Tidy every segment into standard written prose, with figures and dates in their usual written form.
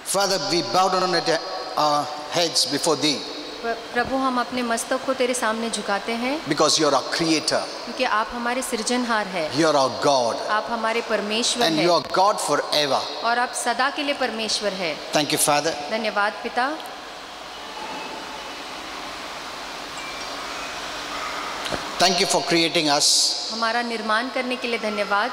Father, we bow down our heads before thee प्रभु, हम अपने मस्तक को तेरे सामने झुकाते हैं because you are our creator, क्योंकि आप हमारे सृजनहार हैं, you are our God, आप हमारे परमेश्वर and हैं you are God forever. और आप सदा के लिए परमेश्वर हैं। Thank you, Father. धन्यवाद पिता। Thank you for creating us, हमारा निर्माण करने के लिए धन्यवाद।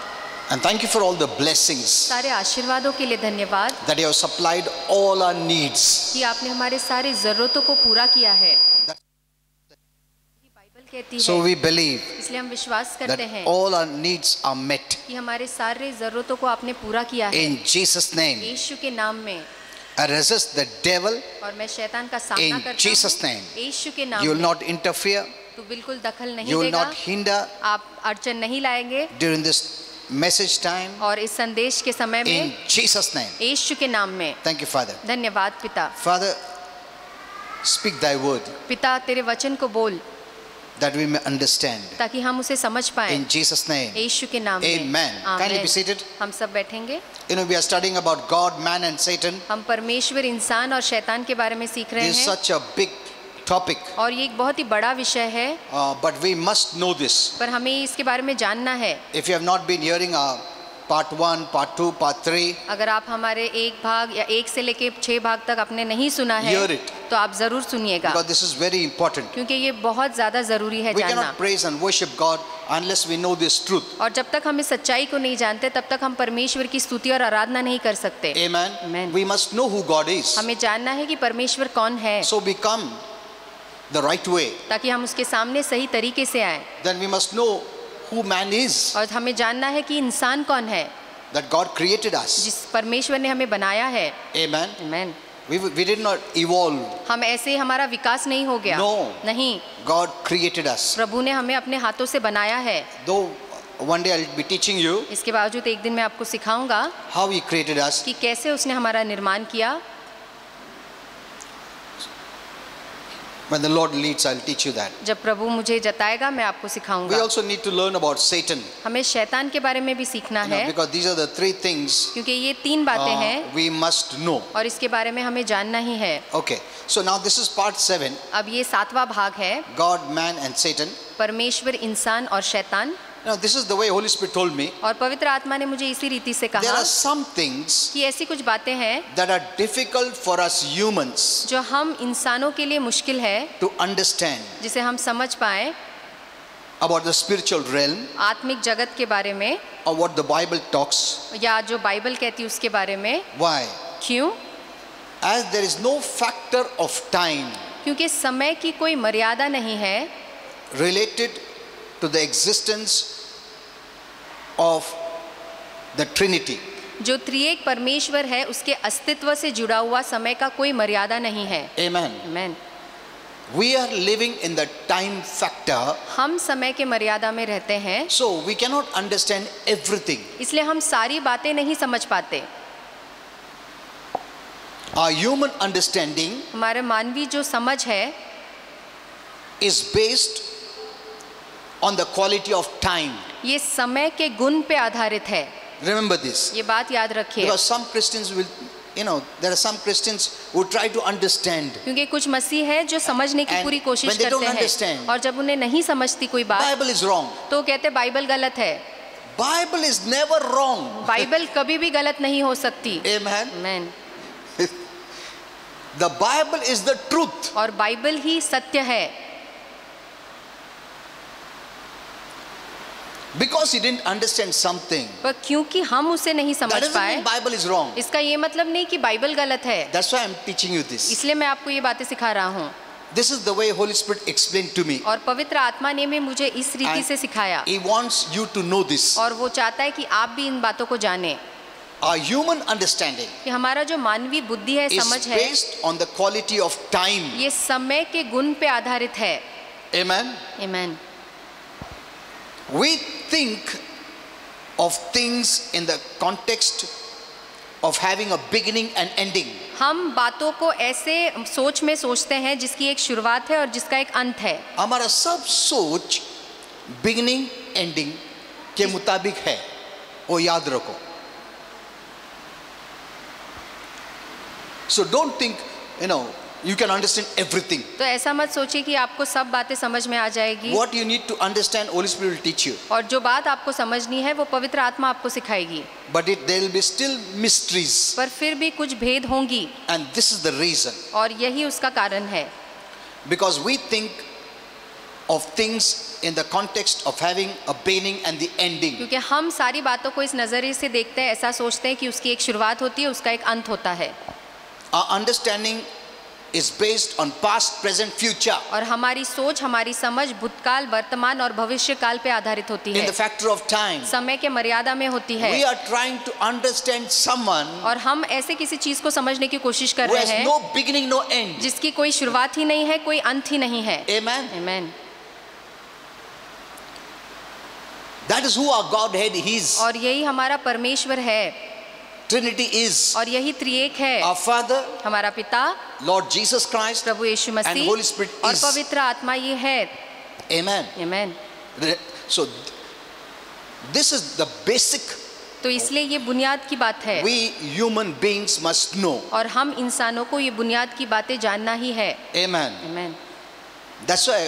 and thank you for all the blessings सारे आशीर्वादों के लिए धन्यवाद that you have supplied all our needs. कि आपने हमारे सारी जरूरतों को पूरा किया है। बाइबल कहती So है, we believe इसलिए हम विश्वास that करते हैं all our needs are met. कि हमारे सारे जरूरतों को आपने पूरा किया है। In Jesus' name, यीशु के नाम में। I resist the devil. और मैं शैतान का सामना In करता Jesus' हूँ। name, यीशु के नाम you will में। not interfere, तू बिल्कुल दखल नहीं you will देगा, not hinder आप अड़चन नहीं लाएंगे during this message time. और इस संदेश के समय In में Jesus' name. यीशु के नाम में। Thank you, Father. धन्यवाद पिता। Father, speak thy word पिता, तेरे वचन को बोल that we may understand. ताकि हम उसे समझ पाएं। In Jesus' name. यीशु के नाम में। Amen. Kindly be seated. हम सब बैठेंगे। You know, we are studying about God, man and Satan. हम परमेश्वर, इंसान और शैतान के बारे में सीख रहे This is हैं such a big topic, और ये एक बहुत ही बड़ा विषय है, but we must know this. पर हमें इसके बारे में जानना है। If you have not been hearing part 1, part 2, part 3, अगर आप हमारे एक भाग या 1 से लेके 6 भाग तक आपने नहीं सुना है hear it. तो आप जरूर सुनिएगा, Because this is very important. क्योंकि ये बहुत ज़्यादा ज़रूरी है We जानना। cannot praise and worship God unless we know this truth. और जब तक हम इस सच्चाई को नहीं जानते तब तक हम परमेश्वर की स्तुति और आराधना नहीं कर सकते। Amen. Amen. We must know who God is. हमें जानना है कि परमेश्वर कौन है, So we come the right way. ताकि हम उसके सामने सही तरीके से आए। Then we must know who man is. और हमें जानना है कि इंसान कौन है, That God created us. जिस परमेश्वर ने हमें बनाया है। Amen. Amen. We did not evolve. हम ऐसे हमारा विकास नहीं हो गया। No. नहीं, God created us. प्रभु ने हमें अपने हाथों से बनाया है। Though one day I'll be teaching you इसके बावजूद एक दिन मैं आपको सिखाऊंगा how He created us. कि कैसे उसने हमारा निर्माण किया। When the Lord leads, I'll teach you that. जब प्रभु मुझे जताएगा मैं आपको We सिखाऊंगा। also need to learn about Satan. हमें शैतान के बारे में भी सीखना You know, है, because these are the 3 things क्योंकि ये 3 बातें हैं we must know. और इसके बारे में हमें जानना ही है। Okay. So now this is part 7. अब ये 7वां भाग है, God, man and Satan. परमेश्वर, इंसान और शैतान। Now this is the way Holy Spirit told me. और पवित्र आत्मा ने मुझे इसी रीति से There कहा are some things कि ऐसी कुछ बातें हैं that are difficult for us humans जो हम इंसानों के लिए मुश्किल है to understand जिसे हम समझ पाए, about the spiritual realm आत्मिक जगत के बारे में or what the Bible talks. या जो बाइबल कहती है उसके बारे में। Why? क्यों? As there is no factor of time क्योंकि समय की कोई मर्यादा नहीं है related to the existence of the Trinity. जो त्रिएक परमेश्वर है उसके अस्तित्व से जुड़ा हुआ समय का कोई मर्यादा नहीं है। Amen. Amen. We are living in the time factor, हम समय के मर्यादा में रहते हैं, so we cannot understand everything. इसलिए हम सारी बातें नहीं समझ पाते। Our human understanding हमारे मानवीय जो समझ है is based on the quality of time. ये समय के गुण पे आधारित है। Remember this. ये बात याद रखिए, Because some Christians will, there are some Christians who try to understand. क्योंकि कुछ मसीह है जो समझने की And पूरी कोशिश when they don't करते हैं understand, और जब उन्हें नहीं समझती कोई बात Bible is wrong. तो कहते बाइबल गलत है। Bible is never wrong. Bible कभी भी गलत नहीं हो सकती। Amen. Amen. The Bible is the truth. और बाइबल ही सत्य है। Because he didn't understand something, पर क्योंकि हम उसे नहीं that समझ doesn't पाए, mean Bible is wrong. इसका ये मतलब नहीं कि बाइबल गलत है। That's why I'm teaching you this. इसलिए मैं आपको ये बातें सिखा रहा हूँ This is the way Holy Spirit explained to me. और पवित्र आत्मा ने भी मुझे इस रीति से सिखाया He wants you to know this. और वो चाहता है कि आप भी इन बातों को जानें Our human understanding कि हमारा जो मानवीय बुद्धि है, is समझ है, based on the quality of time. ये समय के गुण पे आधारित है। Amen. Amen. We think of things in the context of having a beginning and ending. हम बातों को ऐसे सोच में सोचते हैं जिसकी एक शुरुआत है और जिसका एक अंत है। हमारा सब सोच beginning ending के मुताबिक है, वो याद रखो। So don't think, you can understand everything. तो ऐसा मत सोचिए कि आपको सब बातें समझ में आ जाएगी। What you need to understand, Holy Spirit will teach you. और जो बात आपको समझनी है वो पवित्र आत्मा आपको सिखाएगी। But there will be still mysteries. पर फिर भी कुछ भेद होंगी। And this is the reason. और यही उसका कारण है। Because we think of things in the context of having a beginning and the ending. क्योंकि हम सारी बातों को इस नज़रिए से देखते हैं, ऐसा सोचते हैं कि उसकी एक शुरुआत होती है, उसका एक अंत होता है। Our understanding is based on past, present, future. और हमारी सोच, हमारी समझ भूतकाल, वर्तमान और भविष्य काल पे आधारित होती In है। the factor of time. समय के मर्यादा में होती है। We are trying to understand someone और हम ऐसे किसी चीज को समझने की कोशिश कर who रहे has हैं no beginning, no end. जिसकी कोई शुरुआत ही नहीं है, कोई अंत ही नहीं है। Amen. आमीन। That is who our Godhead is. और यही हमारा परमेश्वर है। Trinity is और यही त्रिएक है। our Father, हमारा पिता, Lord Jesus Christ, Prabhu Yeshu and Masih Holy Spirit और is. पवित्र आत्मा ये है। Amen. आमीन। So this is the basic तो इसलिए ये बुनियाद की बात है। we human beings must know. और हम इंसानों को ये बुनियाद की बातें जानना ही है। Amen. आमीन। That's why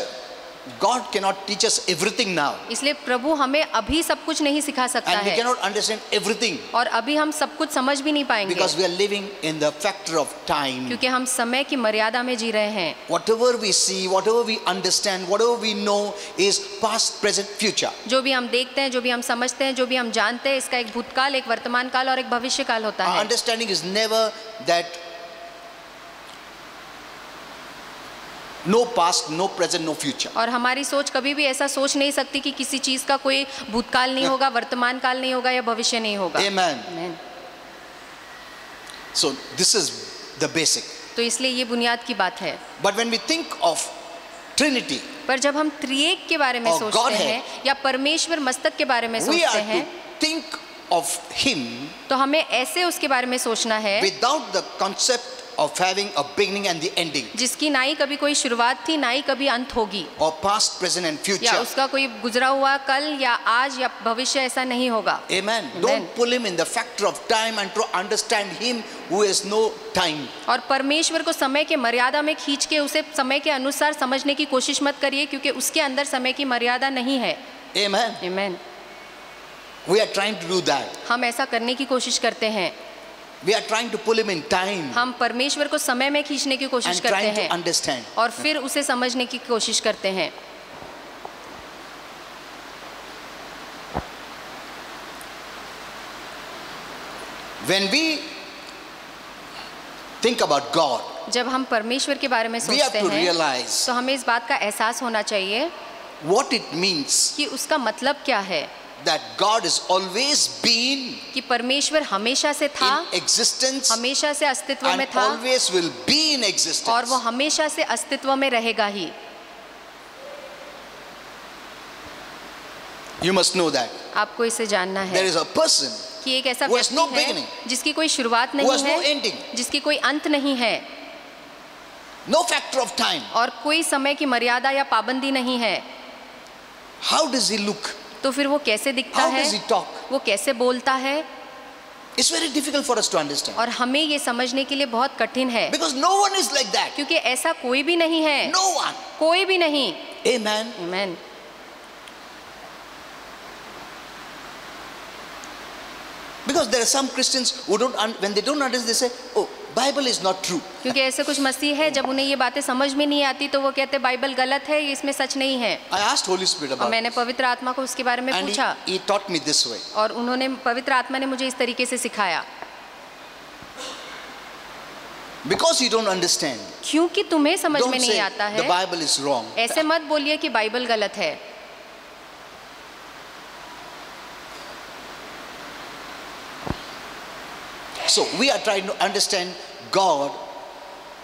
God cannot teach us everything now. इसलिए प्रभु हमें अभी सब कुछ नहीं सिखा सकता And we है cannot understand everything और अभी हम सब कुछ समझ भी नहीं पाएंगे because we are living in the factor of time. क्योंकि हम समय की मर्यादा में जी रहे हैं। Whatever we see, whatever we understand, whatever we know is past, present, future. जो भी हम देखते हैं, जो भी हम समझते हैं, जो भी हम जानते हैं, इसका एक भूतकाल, एक वर्तमान काल और एक भविष्य काल होता Our है। understanding is never that no past, no present, no future. और हमारी सोच कभी भी ऐसा सोच नहीं सकती कि किसी चीज का कोई भूतकाल नहीं होगा, वर्तमान काल नहीं होगा या भविष्य नहीं होगा। Amen. आमीन। So this is the basic. तो इसलिए ये बुनियाद की बात है। But when we think of Trinity, पर जब हम त्रिएक के बारे में और सोचते God है, हैं या परमेश्वर मस्तक के बारे में we सोचते are हैं, to think of Him तो हमें ऐसे उसके बारे में सोचना है without the concept of having a beginning and the ending, जिसकी ना ही कभी कोई शुरुआत थी, ना ही कभी अंत होगी, or past, present, and या future. उसका कोई गुजरा हुआ कल या आज या भविष्य ऐसा नहीं होगा। Amen. Amen. Don't pull Him in the factor of time and try to understand Him who has no time. और परमेश्वर को समय के मर्यादा में खींच के उसे समय के अनुसार समझने की कोशिश मत करिए क्योंकि उसके अंदर समय की मर्यादा नहीं है। Amen. आमीन। We are trying to do that. हम ऐसा करने की कोशिश करते हैं। We are trying to pull Him in time हम परमेश्वर को समय में खींचने की कोशिश and करते trying to हैं understand. और फिर उसे समझने की कोशिश करते हैं। When we think about God, जब हम परमेश्वर के बारे में we have सोचते to हैं realize तो हमें इस बात का एहसास होना चाहिए what it means कि उसका मतलब क्या है। that God has always been कि परमेश्वर हमेशा से था, in existence हमेशा से अस्तित्व and में था always will be in और existence. वो हमेशा से अस्तित्व में रहेगा ही। You must know that. आपको इसे जानना There है is a person कि एक ऐसा who has no व्यक्ति है beginning, जिसकी कोई शुरुआत who नहीं has no है, ending, जिसकी कोई अंत नहीं है no factor of time. और कोई समय की मर्यादा या पाबंदी नहीं है। How does He look? तो फिर वो कैसे दिखता How है, does He talk? वो कैसे बोलता है, It's very difficult for us to understand और हमें ये समझने के लिए बहुत कठिन है because no one is like that. क्योंकि ऐसा कोई भी नहीं है, No one. कोई भी नहीं। Amen. आमीन। Because there are some Christians who when they don't understand, they say, "Oh, Bible is not true." क्योंकि ऐसे कुछ मसीह है जब उन्हें ये बातें समझ में नहीं आती तो वो कहते हैं बाइबल गलत है, ये इसमें सच नहीं है। I asked Holy Spirit और about it, मैंने पवित्र आत्मा को उसके बारे में and पूछा he taught me this way. और उन्होंने पवित्र आत्मा ने मुझे इस तरीके से सिखाया। Because you don't understand, क्योंकि तुम्हें समझ में don't नहीं say आता the है, Bible is wrong. ऐसे मत बोलिए कि बाइबल गलत है। So we are trying to understand God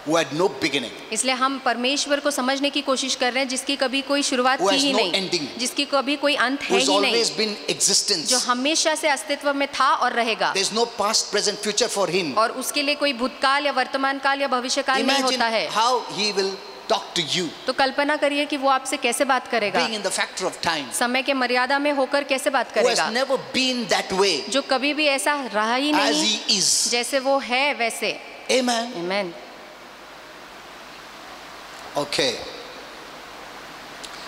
who had no beginning, इसलिए हम परमेश्वर को समझने की कोशिश कर रहे हैं जिसकी कभी कोई शुरुआत Who थी has ही no नहीं, ending. जिसकी कभी कोई अंत who है has ही नहीं, always been existence. जो हमेशा से अस्तित्व में था और रहेगा There is no past, present, future for Him. और उसके लिए कोई भूतकाल या वर्तमान काल या भविष्य काल नहीं Imagine होता है। how He will talk to you, तो कल्पना करिए कि वो आपसे कैसे बात करेगा, being in the factor of time, समय के मर्यादा में होकर कैसे बात who has करेगा, never been that way जो कभी भी ऐसा रहा ही as नहीं He is. जैसे वो है वैसे। Amen. Amen. Okay.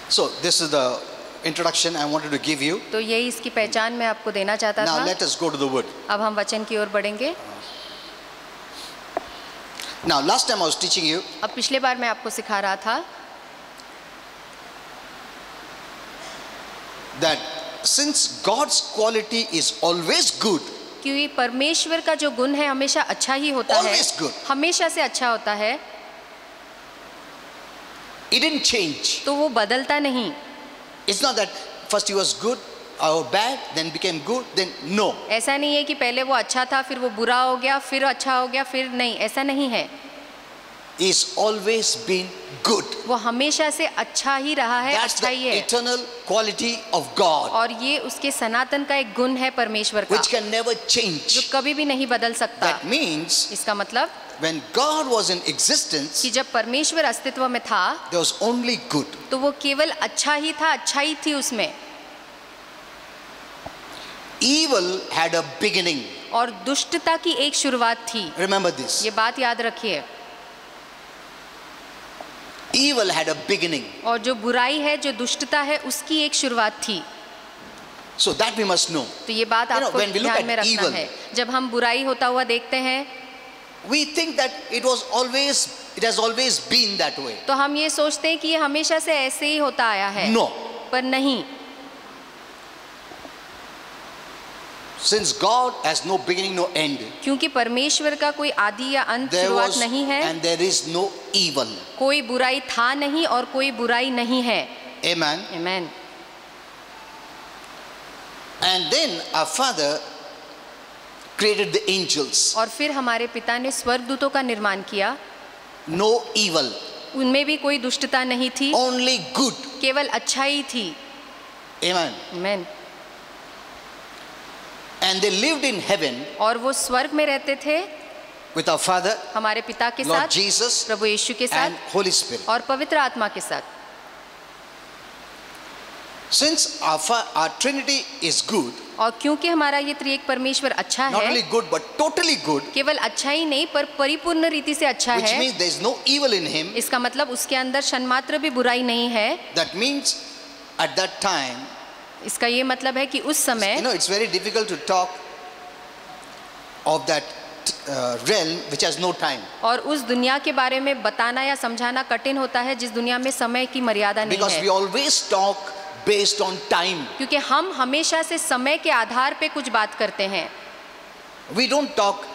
So this is the introduction I wanted to give you. तो यही इसकी पहचान मैं आपको देना चाहता Now था। let us go to the word. अब हम वचन की ओर बढ़ेंगे। Now last time I was teaching you अब पिछले बार मैं आपको सिखा रहा था that since God's quality is always good, कि परमेश्वर का जो गुण है हमेशा अच्छा ही होता है, Always good. हमेशा से अच्छा होता है, it didn't change. तो वो बदलता नहीं। It's not that first he was good or bad, then became good, then no. ऐसा नहीं है कि पहले वो अच्छा था फिर वो बुरा हो गया फिर अच्छा हो गया फिर नहीं, ऐसा नहीं है। He's always been good. वो हमेशा से अच्छा ही रहा है, That's अच्छा the ही है। eternal quality of God, और ये उसके सनातन का एक गुण है परमेश्वर का, which can never जो change. कभी भी नहीं बदल सकता। That means इसका मतलब when God was in existence, कि जब परमेश्वर अस्तित्व में था there was only good. तो वो केवल अच्छा ही था, अच्छा ही थी उसमें। Evil had a beginning. और दुष्टता की एक शुरुआत थी। Remember this. ये बात याद रखिए। Evil had a beginning. और जो बुराई है, जो दुष्टता है, उसकी एक शुरुआत थी। So that we must know. तो ये बात You know, आपको when we look ध्यान में at रखना evil, है। जब हम बुराई होता हुआ देखते हैं we think that it has always been that way. तो हम ये सोचते हैं कि ये हमेशा से ऐसे ही होता आया है। No. पर नहीं। Since God has no beginning, no end, क्योंकि परमेश्वर का कोई आदि या अंत there शुरुआत was नहीं है, and there is no evil. कोई बुराई था नहीं और कोई बुराई नहीं है। Amen. Amen. And then our Father created the angels. और फिर हमारे पिता ने स्वर्गदूतों का निर्माण किया। No evil, उनमें भी कोई दुष्टता नहीं थी, only good. केवल अच्छाई थी। Amen. Amen. And they lived in heaven और वो स्वर्ग में रहते थे with our Father, हमारे पिता के Lord साथ, Jesus, प्रभु यीशु के and साथ Holy Spirit. और पवित्र आत्मा के साथ। Since our Trinity is good, और क्योंकि हमारा ये त्रिएक परमेश्वर अच्छा not है, only good but totally good, केवल अच्छा ही नहीं पर परिपूर्ण रीति से अच्छा which है। means there is no evil in him. इसका मतलब उसके अंदर क्षणमात्र भी बुराई नहीं है। That means at that time, इसका ये मतलब है कि उस समय, it's very difficult to talk of that realm which has no time, और उस दुनिया के बारे में बताना या समझाना कठिन होता है जिस दुनिया में समय की मर्यादा नहीं because we है। always talk based on time. क्योंकि हम हमेशा से समय के आधार पे कुछ बात करते हैं। We don't talk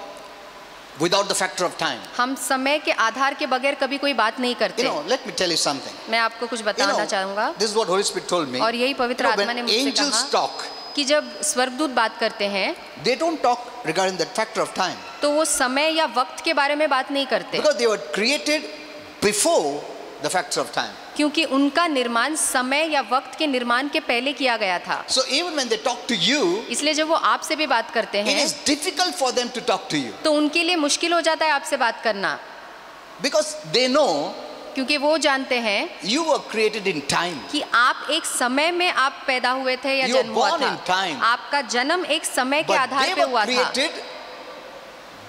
without the factor of time. हम समय के आधार के बगैर कभी कोई बात नहीं करते। Let me tell you something. मैं आपको कुछ बताना चाहूँगा। This is what Holy Spirit told me. और यही पवित्र आत्मा When ने मुझसे angels कहा talk, कि जब स्वर्गदूत बात करते हैं they don't talk regarding that factor of time तो वो समय या वक्त के बारे में बात नहीं करते, because they were created before the factor of time. क्योंकि उनका निर्माण समय या वक्त के निर्माण के पहले किया गया था। So even when they talk to you, इसलिए जब वो आपसे भी बात करते it हैं is difficult for them to talk to you तो उनके लिए मुश्किल हो जाता है आपसे बात करना, because they know क्योंकि वो जानते हैं you were created in time. कि आप एक समय में आप पैदा हुए थे या You were जन्म हुआ born in था। time. आपका जन्म एक समय के But आधार they पे were हुआ था, created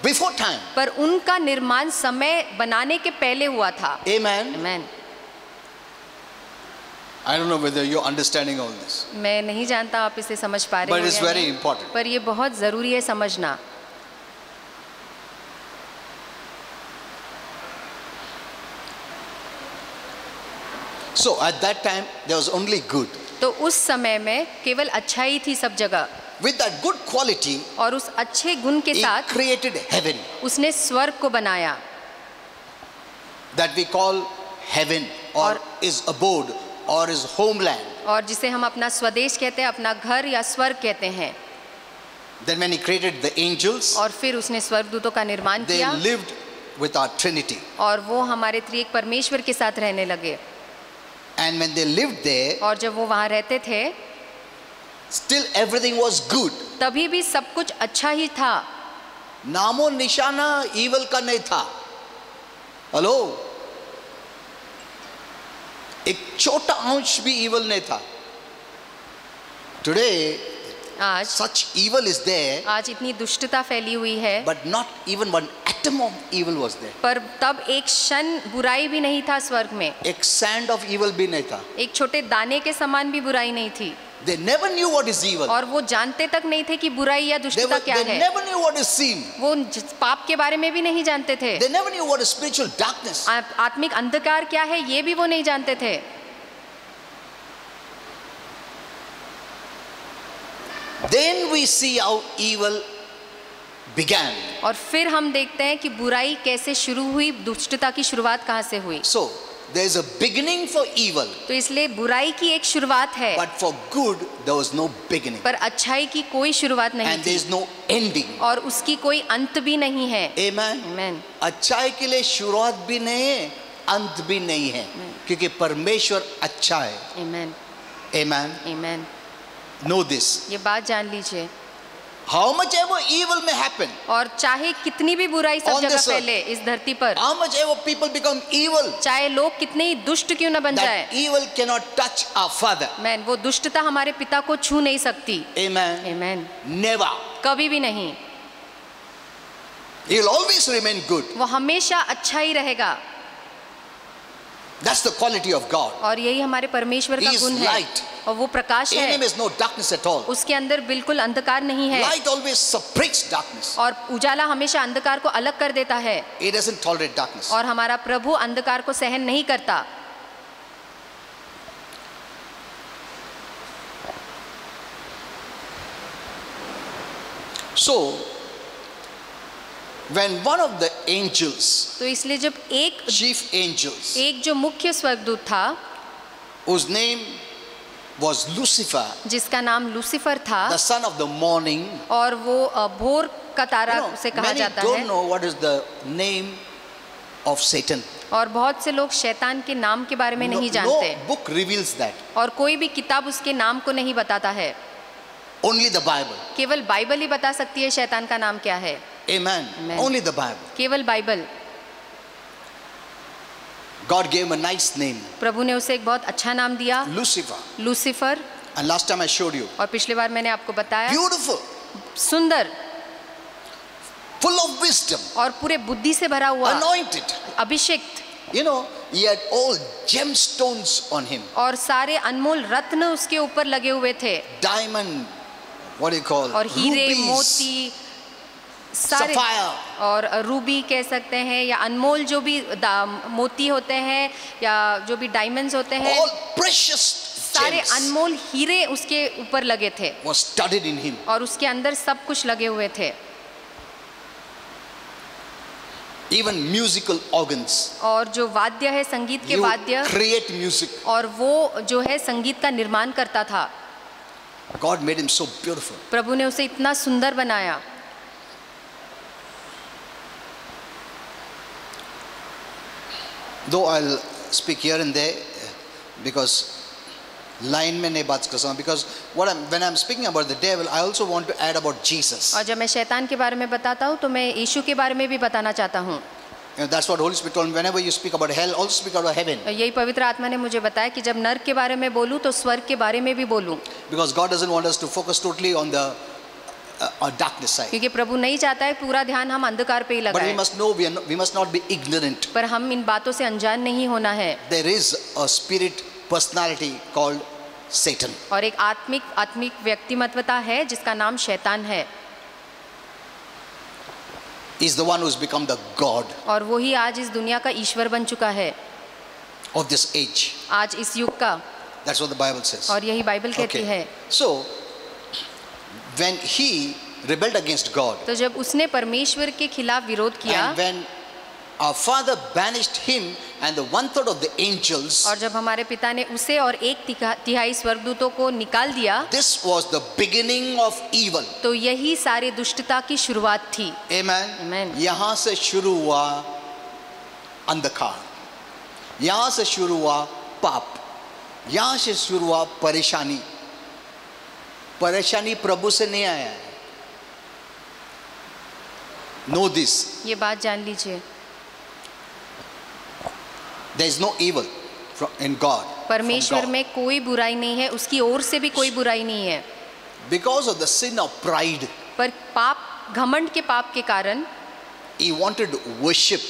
before time. पर उनका निर्माण समय बनाने के पहले हुआ था। Amen. Amen. I don't know whether you're understanding all this, मैं नहीं जानता आप इसे समझ पा रहे but हो it's या very नहीं, important. पर ये बहुत ज़रूरी है समझना। So at that time there was only good. तो उस समय में केवल अच्छाई थी सब जगह, With that good quality, और उस अच्छे गुण के He साथ created heaven, उसने स्वर्ग को बनाया, that we call heaven or और- is abode or is homeland. और जिसे हम अपना स्वदेश कहते हैं, अपना घर या स्वर्ग कहते हैं। Then when He created the angels, और फिर उसने स्वर्गदूतों का निर्माण they किया lived with our Trinity. और वो हमारे त्रिएक परमेश्वर के साथ रहने लगे। And when they lived there, और जब वो वहाँ रहते थे still everything was good. तभी भी सब कुछ अच्छा ही था, नामो निशाना evil का नहीं था. हेलो, एक छोटा अंश भी evil नहीं था. Today आज such evil is there, आज इतनी दुष्टता फैली हुई है, but not even one atom atom of evil was there. पर तब एक क्षण बुराई भी नहीं था स्वर्ग में, एक sand of evil भी नहीं था. एक छोटे दाने के समान भी बुराई नहीं थी. They never knew what is evil. और वो जानते तक नहीं थे कि बुराई या दुष्टता क्या They है. never knew what is sin. वो पाप के बारे में भी नहीं जानते थे. They never knew what is spiritual darkness. आत्मिक अंधकार क्या है ये भी वो नहीं जानते थे. Then we see how evil began. और फिर हम देखते हैं कि बुराई कैसे शुरू हुई, दुष्टता की शुरुआत कहाँ से हुई. So there is a beginning for evil. तो इसलिए बुराई की एक शुरुआत है, But for good there was no beginning. पर अच्छाई की कोई शुरुआत नहीं And there थी is no ending. और उसकी कोई अंत भी नहीं है. Amen. Amen. अच्छाई के लिए शुरुआत भी नहीं है, अंत भी नहीं है, क्योंकि परमेश्वर अच्छा है. Amen. Amen. Amen. Know this. ये बात जान लीजिए. How much ever evil may happen, और चाहे कितनी भी बुराई सब On जगह this earth. फैले इस धरती पर, how much ever people become evil, चाहे लोग कितने ही दुष्ट क्यों न बन that जाए, evil cannot touch our Father. Man वो दुष्टता हमारे पिता को छू नहीं सकती. Amen. Amen. Never. कभी भी नहीं. He will always remain good. वो हमेशा अच्छा ही रहेगा. That's the quality of God. और यही हमारे परमेश्वर का He is गुण है. light. और वो प्रकाश In him है, is no darkness at all. उसके अंदर बिल्कुल अंधकार नहीं है. Light always separates darkness. और उजाला हमेशा अंधकार को अलग कर देता है. He doesn't tolerate darkness. और हमारा प्रभु अंधकार को सहन नहीं करता. So when one of the angels, तो इसलिए जब chief angels, एक जो मुख्य स्वर्गदूत था, whose name was Lucifer, जिसका नाम लूसीफर था, the son of the morning, और वो भोर का तारा से कहा many जाता don't है. know what is the name of Satan. और बहुत से लोग शैतान के नाम के बारे में नहीं जानते. No book reveals that. और कोई भी किताब उसके नाम को नहीं बताता है. Only the Bible. केवल बाइबल ही बता सकती है शैतान का नाम क्या है. Amen. Amen. Only the Bible. केवल Bible. God gave him a nice name, प्रभु ने उसे एक बहुत अच्छा नाम दिया, Lucifer. Lucifer. And last time I showed you, और पिछली बार मैंने आपको बताया, beautiful, सुंदर full of wisdom, और पूरे बुद्धि से भरा हुआ, anointed. अभिषिक्त. You know, he had all gemstones on him. और सारे अनमोल रत्न उसके ऊपर लगे हुए थे. Diamond, what do you call? और हीरे, Rubies, मोती, सारे, sapphire. और रूबी कह सकते हैं, या अनमोल जो भी मोती होते हैं, या जो भी डायमंड्स होते हैं, All precious सारे gems अनमोल हीरे उसके ऊपर लगे थे. was studded in him. और उसके अंदर सब कुछ लगे हुए थे. Even musical organs. और जो वाद्य है, संगीत के You वाद्य, create music. और वो जो है संगीत का निर्माण करता था. God made him so beautiful. प्रभु ने उसे इतना सुंदर बनाया. Though I'll speak here and there because line में नहीं बात कर सकता, because when I'm speaking about the devil, I also want to add about Jesus. और जब मैं शैतान के बारे में बताता हूँ तो मैं यीशु के बारे में भी बताना चाहता हूँ. You know, that's what Holy Spirit told me. Whenever you speak about hell, also speak about heaven. यही पवित्र आत्मा ने मुझे बताया कि जब नरक के बारे में बोलूँ तो स्वर्ग के बारे में भी बोलूँ. Because God doesn't want us to focus totally on the darkness side. क्योंकि प्रभु नहीं चाहता है पूरा ध्यान हम अंधकार पे ही But we लगाएं. must know we must not be ignorant. पर हम इन बातों से अनजान नहीं होना है. There is a spirit personality called Satan. और एक आत्मिक व्यक्तिमत्वता है जिसका नाम शैतान है. He's the one who's become the God और वो ही आज इस दुनिया का ईश्वर बन चुका है, of this age. आज इस युग का. That's what the Bible says. और यही बाइबल कहती है. So when he rebelled against God, तो जब उसने परमेश्वर के खिलाफ विरोध किया, and when our Father banished him and the 1/3 of the angels, और जब हमारे पिता ने उसे और 1/3 स्वर्गदूतों को निकाल दिया, this was the beginning of evil. तो यही सारे दुष्टता की शुरुआत थी. Amen. Amen. यहाँ से शुरू हुआ अंधकार, यहाँ से शुरू हुआ पाप, यहाँ से शुरू हुआ परेशानी. परेशानी प्रभु से नहीं आया है. Know this. ये बात जान लीजिए. There is no evil in God. परमेश्वर में कोई बुराई नहीं है, उसकी ओर से भी कोई बुराई नहीं है. Because of the sin of pride, पर पाप, घमंड के पाप के कारण, he wanted worship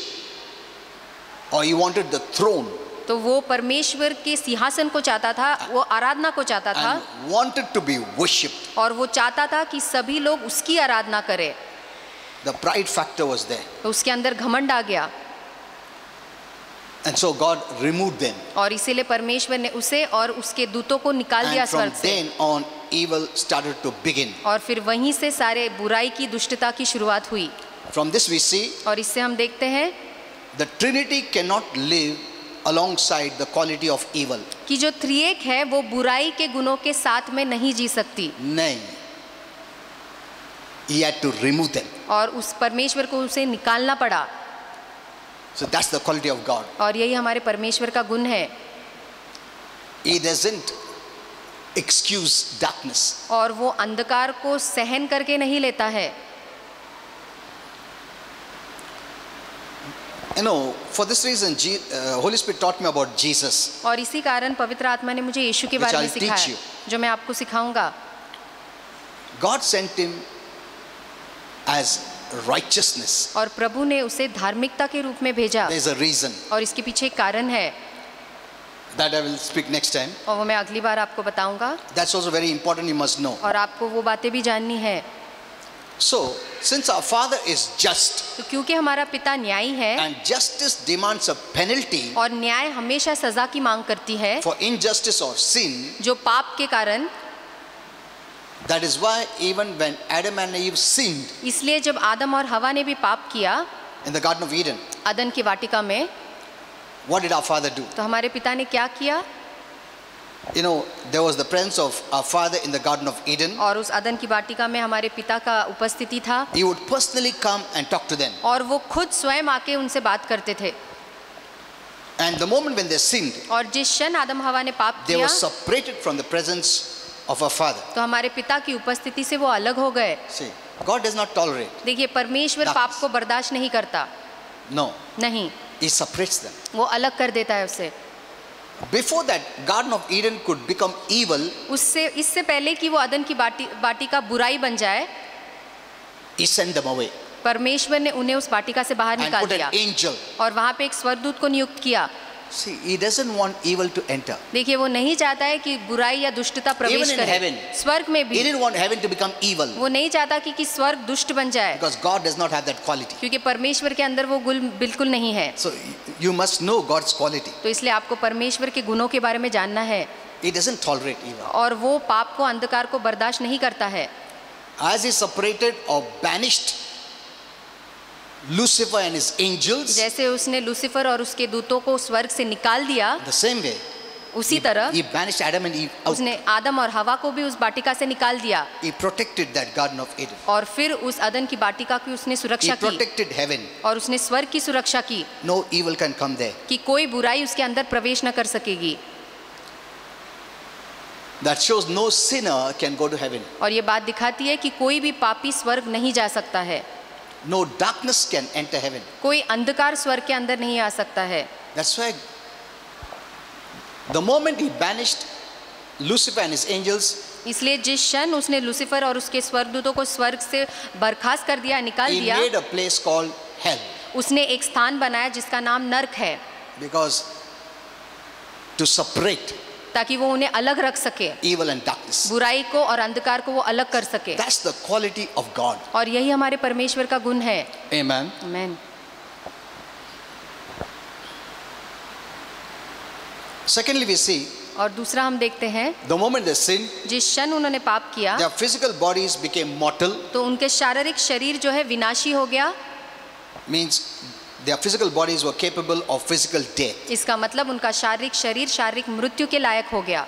or he wanted the throne तो वो परमेश्वर के सिंहासन को चाहता था, वो आराधना को चाहता था and wanted to be worshipped. और वो चाहता था कि सभी लोग उसकी आराधना करें। The pride factor was there. तो उसके अंदर घमंड आ गया And so God removed them. और इसीलिए परमेश्वर ने उसे और उसके दूतों को निकाल दिया And from स्वर्ग से। then on, evil started to begin. और फिर वहीं से सारे बुराई की दुष्टता की शुरुआत हुई। From this we see और इससे हम देखते हैं the Trinity cannot live alongside the quality of evil. कि जो त्रिएक है वो बुराई के गुणों के साथ में नहीं जी सकती। नहीं. He had to remove them. और उस परमेश्वर को उसे निकालना पड़ा। So that's the quality of God. और यही हमारे परमेश्वर का गुण है। He doesn't excuse darkness. और वो अंधकार को सहन करके नहीं लेता है। You know, for this reason, Holy Spirit taught me about Jesus. और इसी कारण पवित्र आत्मा ने मुझे यीशु के Which बारे में I'll teach सिखाया, you. जो मैं आपको सिखाऊंगा। God sent him as righteousness. और प्रभु ने उसे धार्मिकता के रूप में भेजा। There's a reason और इसके पीछे एक कारण है that I will speak next time. और वो मैं अगली बार आपको बताऊंगा। That's also very important, you must know. और आपको वो बातें भी जाननी है। So, since our Father is just तो क्योंकि हमारा पिता न्यायी है and justice demands a penalty और न्याय हमेशा सजा की मांग करती है, for injustice or sin, जो पाप के कारण, that is why even when Adam and Eve sinned इसलिए जब आदम और हवा ने भी पाप किया in the Garden of Eden, अदन की वाटिका में, what did our Father do? तो हमारे पिता ने क्या किया? You know, there was the presence of our Father in the Garden of Eden. और उस अदन की वाटिका में हमारे पिता का उपस्थिति था He would personally come and talk to them. और वो खुद स्वयं आके उनसे बात करते थे। And the moment when they sinned, और जिस क्षण आदम हवा ने पाप they किया, were separated from the presence of our Father. तो हमारे पिता की उपस्थिति से वो अलग हो गए। See, God does not tolerate. देखिए, परमेश्वर पाप को बर्दाश्त नहीं करता। No, नहीं, He separates them. वो अलग कर देता है उसे। Before that, Garden of Eden could become evil, उससे इससे पहले कि वो अदन की वाटिका बुराई बन जाए, He sent them away परमेश्वर ने उन्हें उस वाटिका से बाहर and निकाल put दिया an angel. और वहाँ पे एक स्वर्गदूत को नियुक्त किया। See, He doesn't want evil to enter. देखिए, वो नहीं चाहता है कि बुराई या दुष्टता प्रवेश Even in करे। heaven. स्वर्ग में He भी didn't want heaven to become evil वो नहीं चाहता कि स्वर्ग दुष्ट बन जाए, because God does not have that quality. क्योंकि परमेश्वर के अंदर वो गुण बिल्कुल नहीं है। So you must know God's quality. तो इसलिए आपको परमेश्वर के गुणों के बारे में जानना है। He doesn't tolerate evil. और वो पाप को, अंधकार को बर्दाश्त नहीं करता है। As He separated or banished Lucifer and his angels, जैसे उसने लूसीफर और उसके दूतों को स्वर्ग से निकाल दिया, the same way उसी तरह He banished Adam and Eve out. उसने आदम और हवा को भी उस वाटिका से निकाल दिया He protected that Garden of Eden. और फिर उस अदन की वाटिका की उसने He सुरक्षा की protected heaven. और उसने स्वर्ग की सुरक्षा की No evil can come there. कि कोई बुराई उसके अंदर प्रवेश न कर सकेगी। That shows no sinner can go to heaven. और ये बात दिखाती है कि कोई भी पापी स्वर्ग नहीं जा सकता है। No darkness can enter heaven. कोई अंधकार स्वर्ग के अंदर नहीं आ सकता है। That's why the moment He banished Lucifer and his angels, इसलिए जिस क्षण उसने लूसीफर और उसके स्वर्गदूतों को स्वर्ग से बर्खास्त कर दिया, निकाल He दिया, made a place called hell. उसने एक स्थान बनाया जिसका नाम नर्क है, Because to separate ताकि वो उन्हें अलग रख सके, evil and darkness. बुराई को और अंधकार को वो अलग कर सके। That's the quality of God. और यही हमारे परमेश्वर का गुण है। Amen. आमीन। Secondly, we see और दूसरा हम देखते हैं, the moment they sinned, जिस क्षण उन्होंने पाप किया, their physical bodies became mortal. तो उनके शारीरिक शरीर जो है विनाशी हो गया। Means their physical bodies were capable of physical death. इसका मतलब उनका शारीरिक शरीर शारीरिक मृत्यु के लायक हो गया।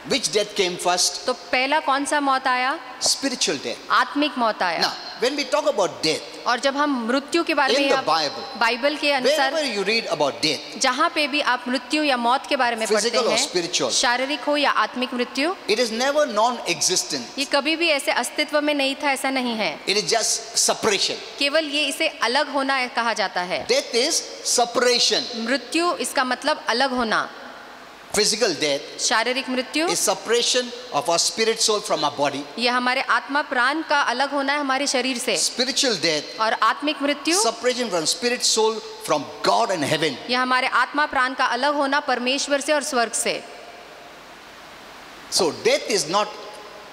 Which death came first? तो पहला कौन सा मौत आया? Spiritual death. आत्मिक मौत आया। Now, when we talk about death, और जब हम मृत्यु के बारे in में the या Bible, बाइबल के अनुसार wherever you read about death, जहाँ पे भी आप मृत्यु या मौत के बारे में पढ़ते Physical or हैं, spiritual, शारीरिक हो या आत्मिक मृत्यु, it is never non-existent. ये कभी भी ऐसे अस्तित्व में नहीं था, ऐसा नहीं है। It is just separation. केवल ये इसे अलग होना कहा जाता है। Death is separation. मृत्यु इसका मतलब अलग होना। physical death, शारीरिक मृत्यु, is separation of our spirit soul from our body. ये हमारे आत्मा प्राण का अलग होना है हमारे शरीर से। Spiritual death, और आत्मिक मृत्यु, separation from spirit soul from God and heaven. ये हमारे आत्मा प्राण का अलग होना परमेश्वर से और स्वर्ग से। So death is not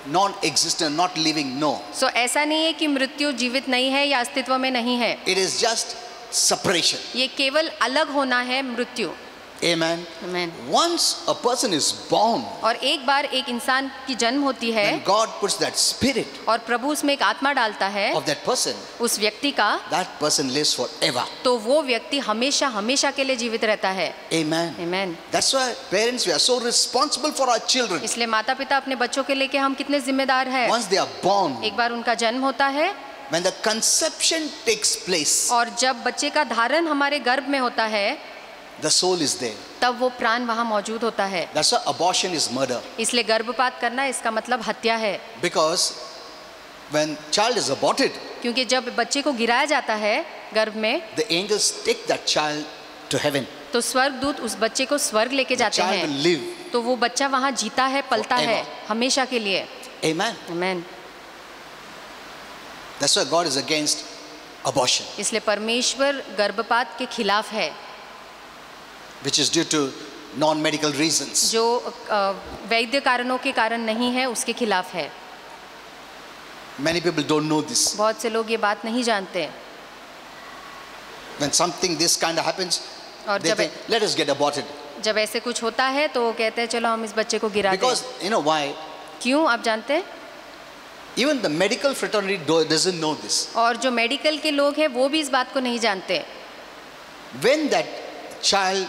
non-existent, not living, no. सो ऐसा नहीं है कि मृत्यु जीवित नहीं है या अस्तित्व में नहीं है, It is just separation. ये केवल अलग होना है मृत्यु। Amen. Amen. Once a person is born, और एक बार एक इंसान की जन्म होती है when God puts that spirit और प्रभु उसमें एक आत्मा डालता है of that person, उस व्यक्ति का, that person lives forever. तो वो व्यक्ति हमेशा हमेशा के लिए जीवित रहता है। Amen. Amen. That's why parents, we are so responsible for our children. इसलिए माता पिता अपने बच्चों के लेके हम कितने जिम्मेदार हैं। Once they are born, एक बार उनका जन्म होता है when the conception takes place, और जब बच्चे का धारण हमारे गर्भ में होता है the soul is there. तब वो प्राण वहाँ मौजूद होता है। That's why abortion is murder. इसलिए गर्भपात करना इसका मतलब हत्या है, Because when child is aborted, क्योंकि जब बच्चे को गिराया जाता है गर्भ में the angels take that child to heaven. तो स्वर्गदूत उस बच्चे को स्वर्ग लेके The जाते child will हैं, live. तो वो बच्चा वहाँ जीता है, पलता है Forever. हमेशा के लिए। Amen. Amen. That's why God is against abortion, इसलिए परमेश्वर गर्भपात के खिलाफ है, which is due to non-medical reasons. जो वैद्य कारणों के कारण नहीं है, उसके खिलाफ है। Many people don't know this. बहुत से लोग ये बात नहीं जानते। When something this kind of happens, और they think, let us get aborted. जब ऐसे कुछ होता है तो वो कहते हैं चलो हम इस बच्चे को गिरा दें। Because you know why? क्यों, आप जानते हैं? Even the medical fraternity doesn't know this. और जो मेडिकल के लोग हैं वो भी इस बात को नहीं जानते। When that child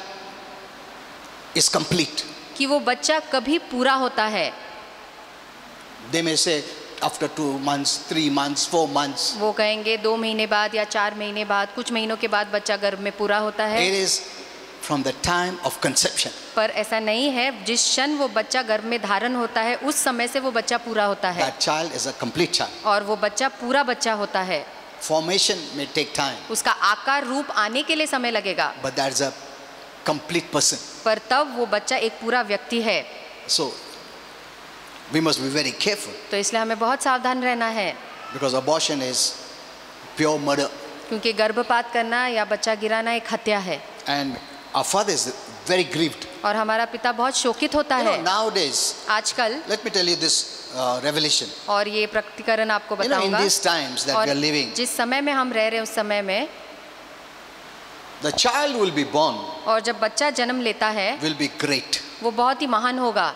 is complete, कि वो बच्चा कभी पूरा होता है। they may say after 2 months, 3 months, 4 months. वो कहेंगे 2 महीने बाद या 4 महीने बाद, कुछ महीनों के बाद बच्चा गर्भ में पूरा होता है। It is from the time of conception. पर ऐसा नहीं है, जिस क्षण वो बच्चा गर्भ में धारण होता है उस समय से वो बच्चा पूरा होता है। That child is a complete child. और वो बच्चा पूरा बच्चा होता है। Formation may take time, उसका आकार रूप आने के लिए समय लगेगा, but that's a complete person. पर तब वो बच्चा एक पूरा व्यक्ति है। So we must be very careful, तो इसलिए हमें बहुत सावधान रहना है, because abortion is pure murder. क्योंकि गर्भपात करना या बच्चा गिराना एक हत्या है। And our father is very grieved. और हमारा पिता बहुत शोकित होता You know, है nowadays, आजकल। let me tell you this revelation. और ये प्रकटीकरण आपको You know, in बताऊंगा। these times that और we are living, जिस समय में हम रह रहे हैं उस समय में, the child will be born, और जब बच्चा जन्म लेता है will be great वो बहुत ही महान होगा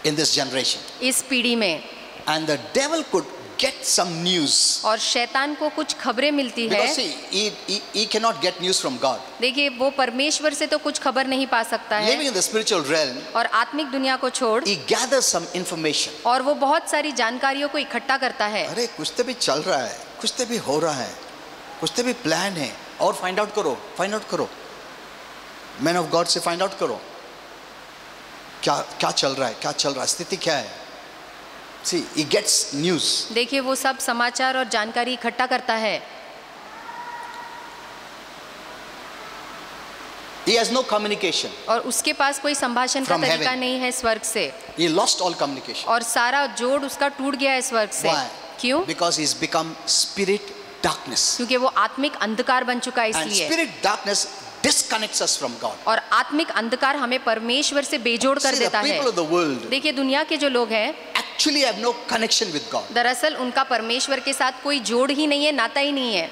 in this generation. इस पीढ़ी में। And the devil could get some news. और शैतान को कुछ खबरें मिलती है। Because see, he cannot get news from God. देखिए वो परमेश्वर से तो कुछ खबर नहीं पा सकता है, Living in the spiritual realm, और आत्मिक दुनिया को छोड़ he gathers some information. और वो बहुत सारी जानकारियों को इकट्ठा करता है। अरे कुछ तो भी चल रहा है, कुछ तो भी हो रहा है, कुछ तो भी प्लान है, और फाइंड आउट करो। मैन ऑफ गॉड से फाइंड आउट करो, क्या चल रहा है, स्थिति क्या है। See, he gets news. देखिए वो सब समाचार और जानकारी इकट्ठा करता है। He has no communication और उसके पास कोई संभाषण का From तरीका heaven. नहीं है स्वर्ग से, he lost all communication. और सारा जोड़ उसका टूट गया है स्वर्ग से। Why? क्यों? Because he's become spirit darkness. क्योंकि वो आत्मिक अंधकार बन चुका है And इसलिए। spirit darkness disconnects us from God. और आत्मिक अंधकार हमें परमेश्वर से बेजोड़ कर See, the देता है। people of the world देखिए दुनिया के जो लोग हैं actually have no connection with God. दरअसल उनका परमेश्वर के साथ कोई जोड़ ही नहीं है, नाता ही नहीं है।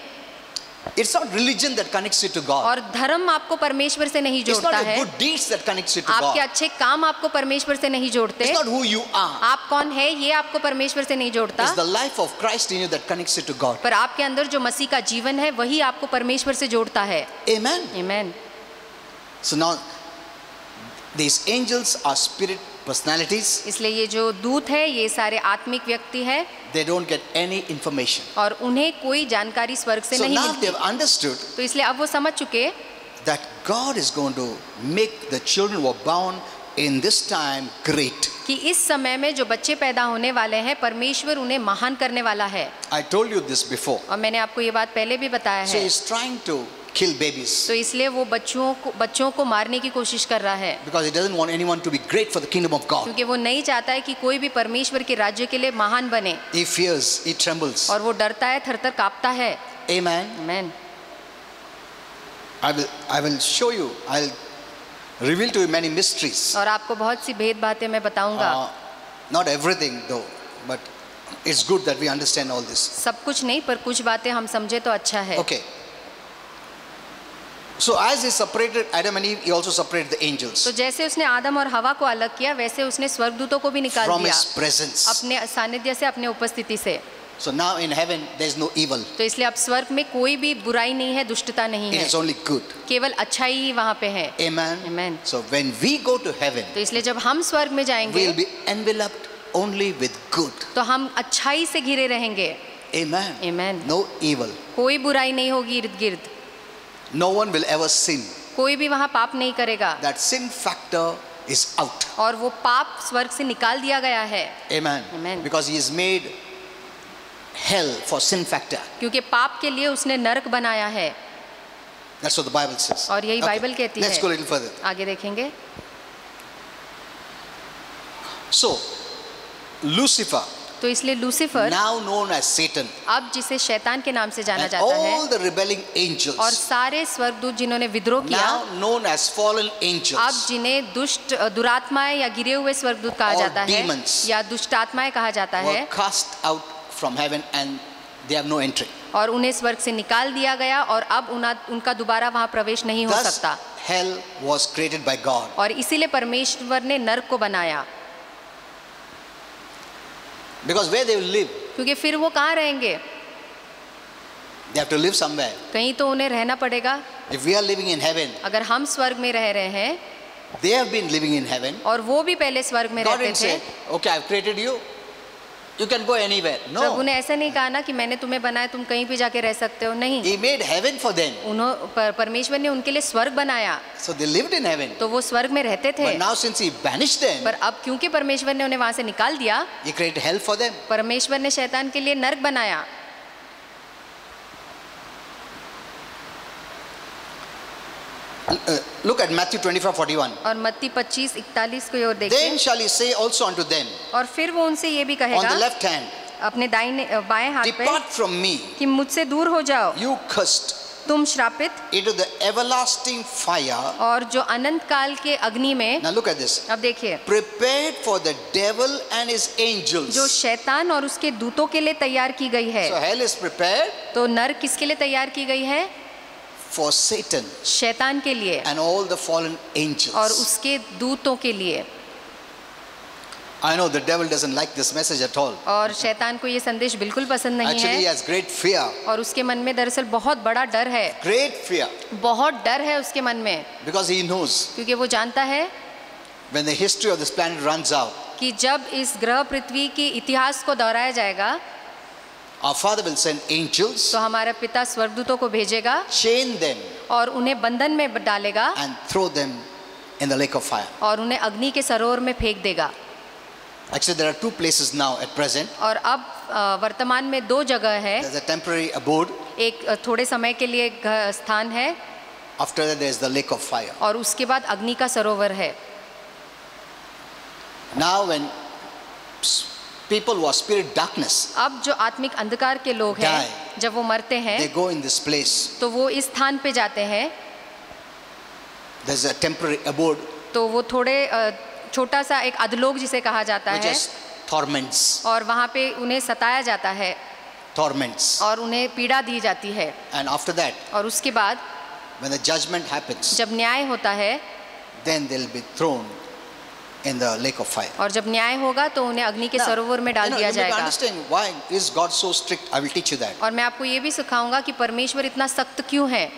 It's not religion that connects you to God. और धर्म आपको परमेश्वर से नहीं It's जोड़ता not your है, good deeds that connects you to आपके God. अच्छे काम आपको परमेश्वर से नहीं जोड़ते, It's not who you are. आप कौन है ये आपको परमेश्वर से नहीं जोड़ता, It's the life of Christ in you that connects you to God. पर आपके अंदर जो मसीह का जीवन है वही आपको परमेश्वर से जोड़ता है। Amen. आमीन। So now these angels are spirit personalities. इसलिए ये जो दूत है ये सारे आत्मिक व्यक्ति है, They don't get any information. और उन्हें कोई जानकारी स्वर्ग से So नहीं now मिलती। they've understood तो इसलिए अब वो समझ चुके that God is going to make the children who are born in this time great. कि इस समय में जो बच्चे पैदा होने वाले हैं परमेश्वर उन्हें महान करने वाला है। I told you this before. और मैंने आपको ये बात पहले भी बताया So है। he's trying to kill babies. तो इसलिए वो बच्चों को मारने की कोशिश कर रहा है, Because he doesn't want anyone to be great for the kingdom of God. क्योंकि वो नहीं चाहता है कि कोई भी परमेश्वर के राज्य के लिए महान बने, He fears, he trembles. और वो डरता है, थरथर कांपता है। Amen. Amen. I will show you, I'll reveal to you many mysteries. और आपको बहुत सी भेद बातें मैं बताऊंगा। Not everything though, but it's good that we understand all this. सब कुछ नहीं, पर कुछ बातें हम समझे तो अच्छा है। Okay. So as he separated Adam and Eve, he also separated the angels तो जैसे उसने आदम और हवा को अलग किया, वैसे उसने स्वर्गदूतों को भी निकाल from दिया his presence. अपने सानिध्य से, अपने उपस्थिति से। So now in heaven there is no evil. तो इसलिए अब स्वर्ग में कोई भी बुराई नहीं है, दुष्टता नहीं It है, is only good. केवल अच्छाई ही वहाँ पे है। Amen. Amen. So when we go to heaven, तो इसलिए जब हम स्वर्ग में जाएंगे, we'll be enveloped only with good. तो हम अच्छाई से घिरे रहेंगे। Amen. Amen. No evil. कोई बुराई नहीं होगी इर्द गिर्द, No one will ever sin. कोई भी वहाँ पाप नहीं करेगा, That sin factor is out. और वो पाप स्वर्ग से निकाल दिया गया है। Amen. Amen. Because he has made hell for sin factor. क्योंकि पाप के लिए उसने नरक बनाया है, That's what the Bible says. और यही बाइबल कहती Let's है। go a little further. आगे देखेंगे। So, Lucifer, तो इसलिए Lucifer, now known as Satan, अब जिसे शैतान के नाम से जाना and जाता है, all the rebelling और angels, सारे स्वर्गदूत जिन्होंने विद्रोह किया, now known as fallen अब angels, जिन्हें दुष्ट दुरात्माएं या गिरे हुए स्वर्गदूत कहा Or जाता है, demons, या दुष्टात्माएं कहा जाता were है, cast out from heaven and they have no entry. और उन्हें स्वर्ग से निकाल दिया गया, और अब उनका दोबारा वहां प्रवेश नहीं हो Thus, सकता। hell was created by God. और इसीलिए परमेश्वर ने नरक को बनाया, Because where they will live, क्योंकि फिर वो कहाँ रहेंगे? they have to live somewhere. कहीं तो उन्हें रहना पड़ेगा। If we are living in heaven, अगर हम स्वर्ग में रह रहे हैं, they have been living in heaven. और वो भी पहले स्वर्ग में God रहते didn't थे, say, okay, I've created you. You can go anywhere. Prabhu No. ने ऐसा नहीं कहा ना कि मैंने तुम्हें बनाया, तुम कहीं भी जाके रह सकते हो। नहीं, He made heaven for them. परमेश्वर ने उनके लिए स्वर्ग बनाया, So they lived in heaven. तो वो स्वर्ग में रहते थे। But now since he banished them, पर अब क्योंकि परमेश्वर ने उन्हें वहां से निकाल दिया, he created hell for them. परमेश्वर ने शैतान के लिए नरक बनाया। Look at Matthew 25:41. और मत्ती 25:41 को और देखिए। Then shall he say also unto them और फिर वो उनसे ये भी on the कहेगा left hand, अपने बाएं हाथ पे, depart from me, कि मुझसे दूर हो जाओ, you cursed, तुम श्रापित, into the everlasting fire. और जो अनंत काल के अग्नि में। Now look at this. अब देखिए, Prepared for the devil and his angels. जो शैतान और उसके दूतों के लिए तैयार की गई है। So hell is prepared तो नरक किसके लिए तैयार की गई है? for Satan शैतान के लिए and all the fallen और angels. उसके दूतों के लिए। I know the devil doesn't like this message at all. और शैतान को ये संदेश बिल्कुल पसंद नहीं Actually, he है, has great fear. और उसके मन में दरअसल बहुत बड़ा डर है, Great fear. बहुत डर है उसके मन में, Because he knows क्योंकि वो जानता है when the history of this planet runs out, कि जब इस ग्रह पृथ्वी के इतिहास को दोहराया जाएगा, our Father will send angels, तो हमारा पिता स्वर्गदूतों को भेजेगा chain them, और उन्हें बंधन में डालेगा, and throw them in the lake of fire. और उन्हें अग्नि के सरोवर में फेंक देगा। Actually, there are two places now at present. और अब वर्तमान में दो जगह है, There's a temporary abode. एक थोड़े समय के लिए स्थान है, After that, there is the lake of fire. और उसके बाद अग्नि का सरोवर है। Now, when people who are spirit darkness, अब जो आत्मिक अंधकार के लोग हैं, जब वो मरते they हैं, go in this place. तो वो इस स्थान पे जाते हैं, There's a temporary abode तो वो थोड़े छोटा सा एक अधलोक जिसे कहा जाता which है, is torments, और वहाँ पे उन्हें सताया जाता है torments. और उन्हें पीड़ा दी जाती है। And after that, और उसके बाद when the judgment happens, जब न्याय होता है, then they'll be thrown in the lake of fire. और जब न्याय होगा तो उन्हें अग्नि के Now, सरोवर में डाल दिया you may जाएगा। understand why is God so strict. I will teach you that. और मैं आपको ये भी सिखाऊंगा कि परमेश्वर इतना सख्त क्यों है।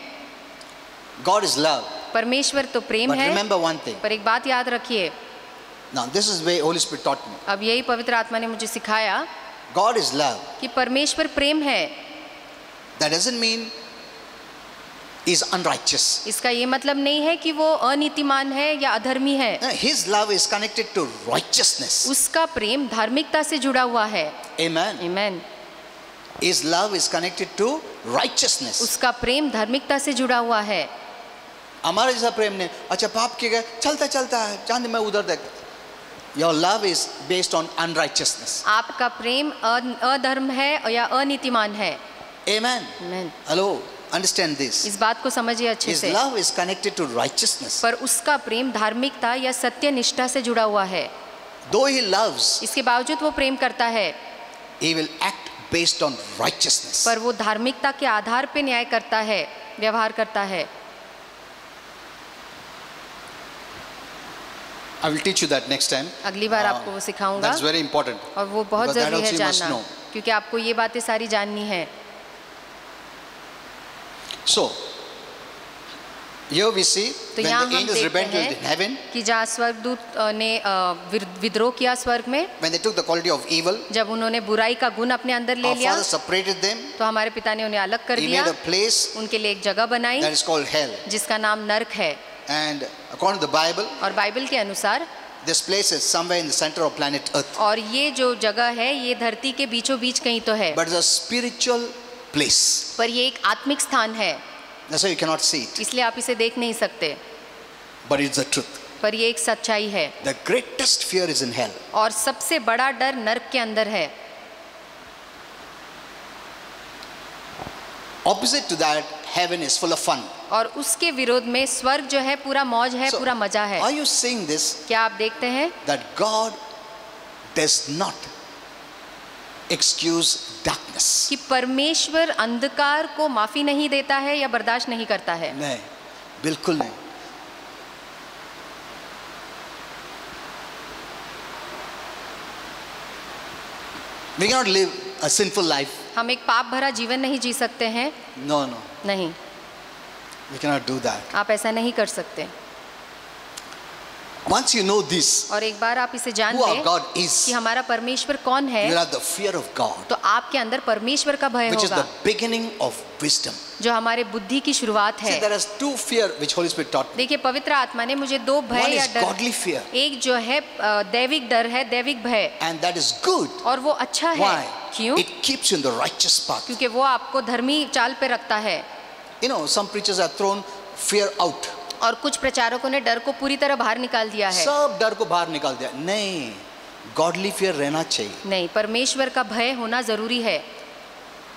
God is love. परमेश्वर तो प्रेम But है, remember one thing. पर एक बात याद रखिए, Now, this is where Holy Spirit taught me. अब यही पवित्र आत्मा ने मुझे सिखाया God is love. कि परमेश्वर प्रेम है। That doesn't mean He's unrighteous. इसका ये मतलब नहीं है कि वो अनीतिमान है या अधर्मी है। No, His love is connected to righteousness. उसका प्रेम धार्मिकता से जुड़ा हुआ है। Amen. Amen. His love is connected to righteousness. उसका प्रेम धार्मिकता से जुड़ा हुआ है। हमारा जैसा प्रेम नहीं, अच्छा पाप किया गया चलता चलता है, चांद मैं उधर देख. Your love is based on unrighteousness. आपका प्रेम अधर्म है या अनीतिमान है। Amen. Amen. Hello, understand this. इस बात को समझिए अच्छे His से। love is connected to righteousness. पर उसका प्रेम धार्मिकता या सत्य निष्ठा से जुड़ा हुआ है। Though he loves, इसके बावजूद वो प्रेम करता है, he will act based on righteousness. पर वो धार्मिकता के आधार पे न्याय करता है, व्यवहार करता है। I will teach you that next time. अगली बार आपको वो सिखाऊंगा। That's very important. और वो बहुत Because that जरूरी है also you must जानना, know. क्योंकि आपको ये बातें सारी जाननी है। So, here we see तो when यहाँ the हम angels देखते rebelled in heaven, हैं कि जहाँ स्वर्गदूत ने विद्रोह किया स्वर्ग में, when they took the quality of evil, जब उन्होंने बुराई का गुण अपने अंदर ले our लिया, Father separated them. तो हमारे पिता ने उन्हें अलग कर He दिया, made a place उनके लिए एक जगह बनाई that is called hell. जिसका नाम नरक है। And according to the Bible, और बाइबल के अनुसार this place is somewhere in the center of planet Earth. और ये जो जगह है ये धरती के बीचों बीच कहीं तो है, But it's a spiritual place. पर ये एक आत्मिक स्थान है, That's why you cannot see it. इसलिए आप इसे देख नहीं सकते, But it's the truth. पर ये एक सच्चाई है। The greatest fear is in hell. और सबसे बड़ा डर नरक के अंदर है। Opposite to that, heaven is full of fun. और उसके विरोध में स्वर्ग जो है पूरा मौज है, So, पूरा मजा है। are you seeing this? क्या आप देखते हैं That God does not excuse darkness. कि परमेश्वर अंधकार को माफी नहीं देता है या बर्दाश्त नहीं करता है? नहीं, बिल्कुल नहीं. We cannot live a sinful life. हम एक पाप भरा जीवन नहीं जी सकते हैं। No, no. नहीं, We cannot do that. आप ऐसा नहीं कर सकते। Once you know this, और एक बार आप इसे जान who our लें God is, कि हमारा परमेश्वर कौन है, you will have the fear of God, तो आपके अंदर परमेश्वर का भय which is होगा, the beginning of wisdom. जो हमारे बुद्धि की शुरुआत See, है। there is two fear which Holy Spirit taught me. देखिए, पवित्र आत्मा ने मुझे दो One भय या is डर, godly fear, एक जो है दैविक डर है, दैविक भय, and that is good. और वो अच्छा है। Why? क्यों? It keeps you in the righteous path. क्योंकि वो आपको धर्मी चाल पे रखता है। You know, some preachers have thrown fear out. और कुछ प्रचारकों ने डर को पूरी तरह बाहर निकाल दिया है। सब डर को बाहर निकाल दिया. नहीं, godly fear रहना चाहिए. नहीं, परमेश्वर का भय होना जरूरी है,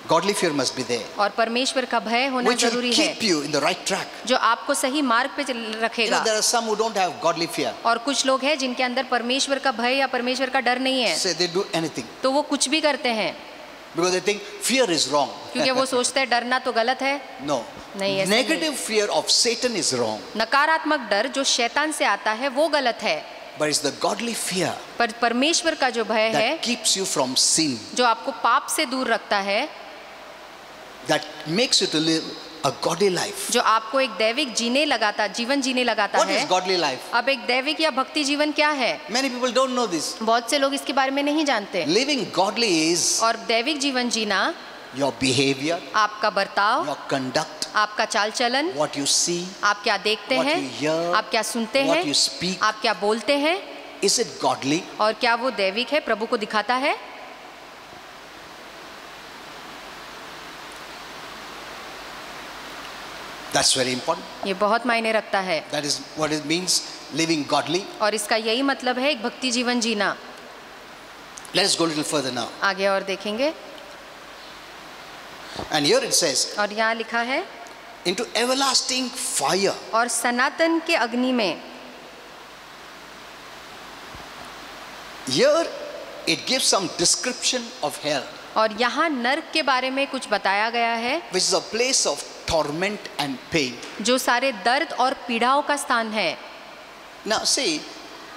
Godly fear must be there, और परमेश्वर का भय होना which will जरूरी है, keep you in the right track. जो आपको सही मार्ग पे You know, रखेगा। there are some who don't have godly fear. और कुछ लोग हैं जिनके अंदर परमेश्वर का भय या परमेश्वर का डर नहीं है, Say they do anything तो वो कुछ भी करते हैं, because they think fear is wrong. क्योंकि वो सोचते हैं डरना तो गलत है। No. नहीं, ऐसा Negative fear of Satan is wrong, नकारात्मक डर जो शैतान से आता है वो गलत है, but it's the godly fear पर परमेश्वर का जो भय है, that keeps you from sin, जो आपको पाप से दूर रखता है, that makes you to live a godly life. जो आपको एक दैविक जीवन जीने लगाता What है। is godly life? अब एक दैविक या भक्ति जीवन क्या है? Many people don't know this. बहुत से लोग इसके बारे में नहीं जानते। Living godly is और दैविक जीवन जीना your behavior, आपका बर्ताव, your conduct, आपका चाल चलन, what you see, आप क्या देखते what हैं, you hear, आप क्या सुनते what हैं, you speak. आप क्या बोलते हैं, Is it godly? और क्या वो दैविक है, प्रभु को दिखाता है? That's very important. ये बहुत मायने रखता है, That is what it means living godly. और इसका यही मतलब है एक भक्ति जीवन जीना। Let us go a little further now. आगे और देखेंगे, And here it says, और यहाँ लिखा है into everlasting fire. और सनातन के अग्नि में। Here it gives some description of hell, और यहाँ नरक के बारे में कुछ बताया गया है, which is a place of torment and pain. जो सारे दर्द और पीड़ाओं का स्थान है। Now see,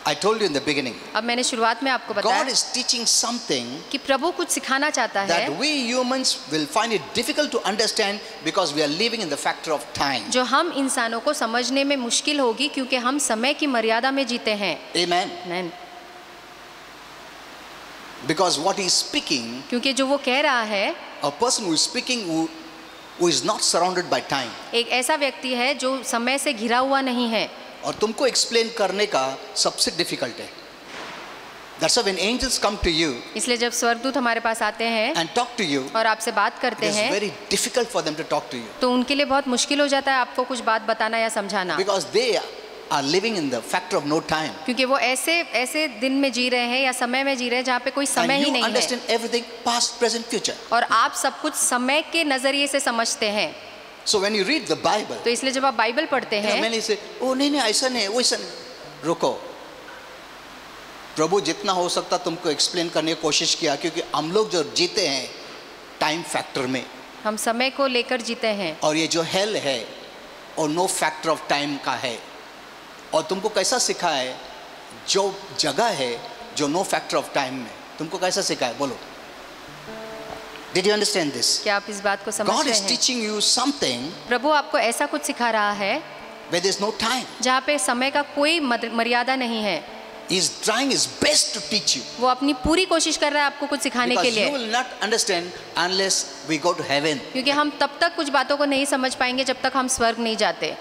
I told you in the beginning, अब मैंने शुरुआत में आपको God बताया is teaching something कि प्रभु कुछ सिखाना चाहता है that we humans will find it difficult to understand because we are living in the factor of time. जो हम इंसानों को समझने में मुश्किल होगी, क्योंकि हम समय की मर्यादा में जीते हैं। Amen. Amen. Because what he is speaking, क्योंकि जो वो कह रहा है, a person who is speaking who is not surrounded by time. एक ऐसा व्यक्ति है जो समय से घिरा हुआ नहीं है, और तुमको एक्सप्लेन करने का सबसे डिफिकल्ट है. That's why when angels come to you इसलिए जब स्वर्गदूत हमारे पास आते हैं and talk to you, और आपसे बात it करते is हैं, very difficult for them to talk to you तो उनके लिए बहुत मुश्किल हो जाता है आपको कुछ बात बताना या समझाना, because they are living in the factor of no time. क्योंकि वो ऐसे दिन में जी रहे हैं या समय में जी रहे हैं जहाँ पे कोई समय And ही you नहीं है, understand everything past, present, future. और आप सब कुछ समय के नजरिए से समझते हैं। So when you read the Bible, तो इसलिए जब आप बाइबल पढ़ते हैं, many say, oh नहीं ऐसा नहीं, वैसा नहीं। रुको, प्रभु जितना हो सकता तुमको एक्सप्लेन करने की कोशिश किया, क्योंकि हम लोग जो जीते हैं टाइम फैक्टर में, हम समय को लेकर जीते हैं, और ये जो हेल है और नो फैक्टर ऑफ टाइम का है, और तुमको कैसा सिखा है जो जगह है जो नो फैक्टर ऑफ टाइम में, तुमको कैसा सिखा है बोलो? Did you understand this? क्या आप इस बात को समझ God रहे is हैं? teaching you something प्रभु आपको ऐसा कुछ सिखा रहा है where there is no time. जहाँ पे समय का कोई मर्यादा नहीं है। He is trying his best to teach you. वो अपनी पूरी कोशिश कर रहा है आपको कुछ सिखाने के Because you लिए, will not understand unless we go to heaven. क्योंकि हम तब तक कुछ बातों को नहीं समझ पाएंगे जब तक हम स्वर्ग नहीं जाते।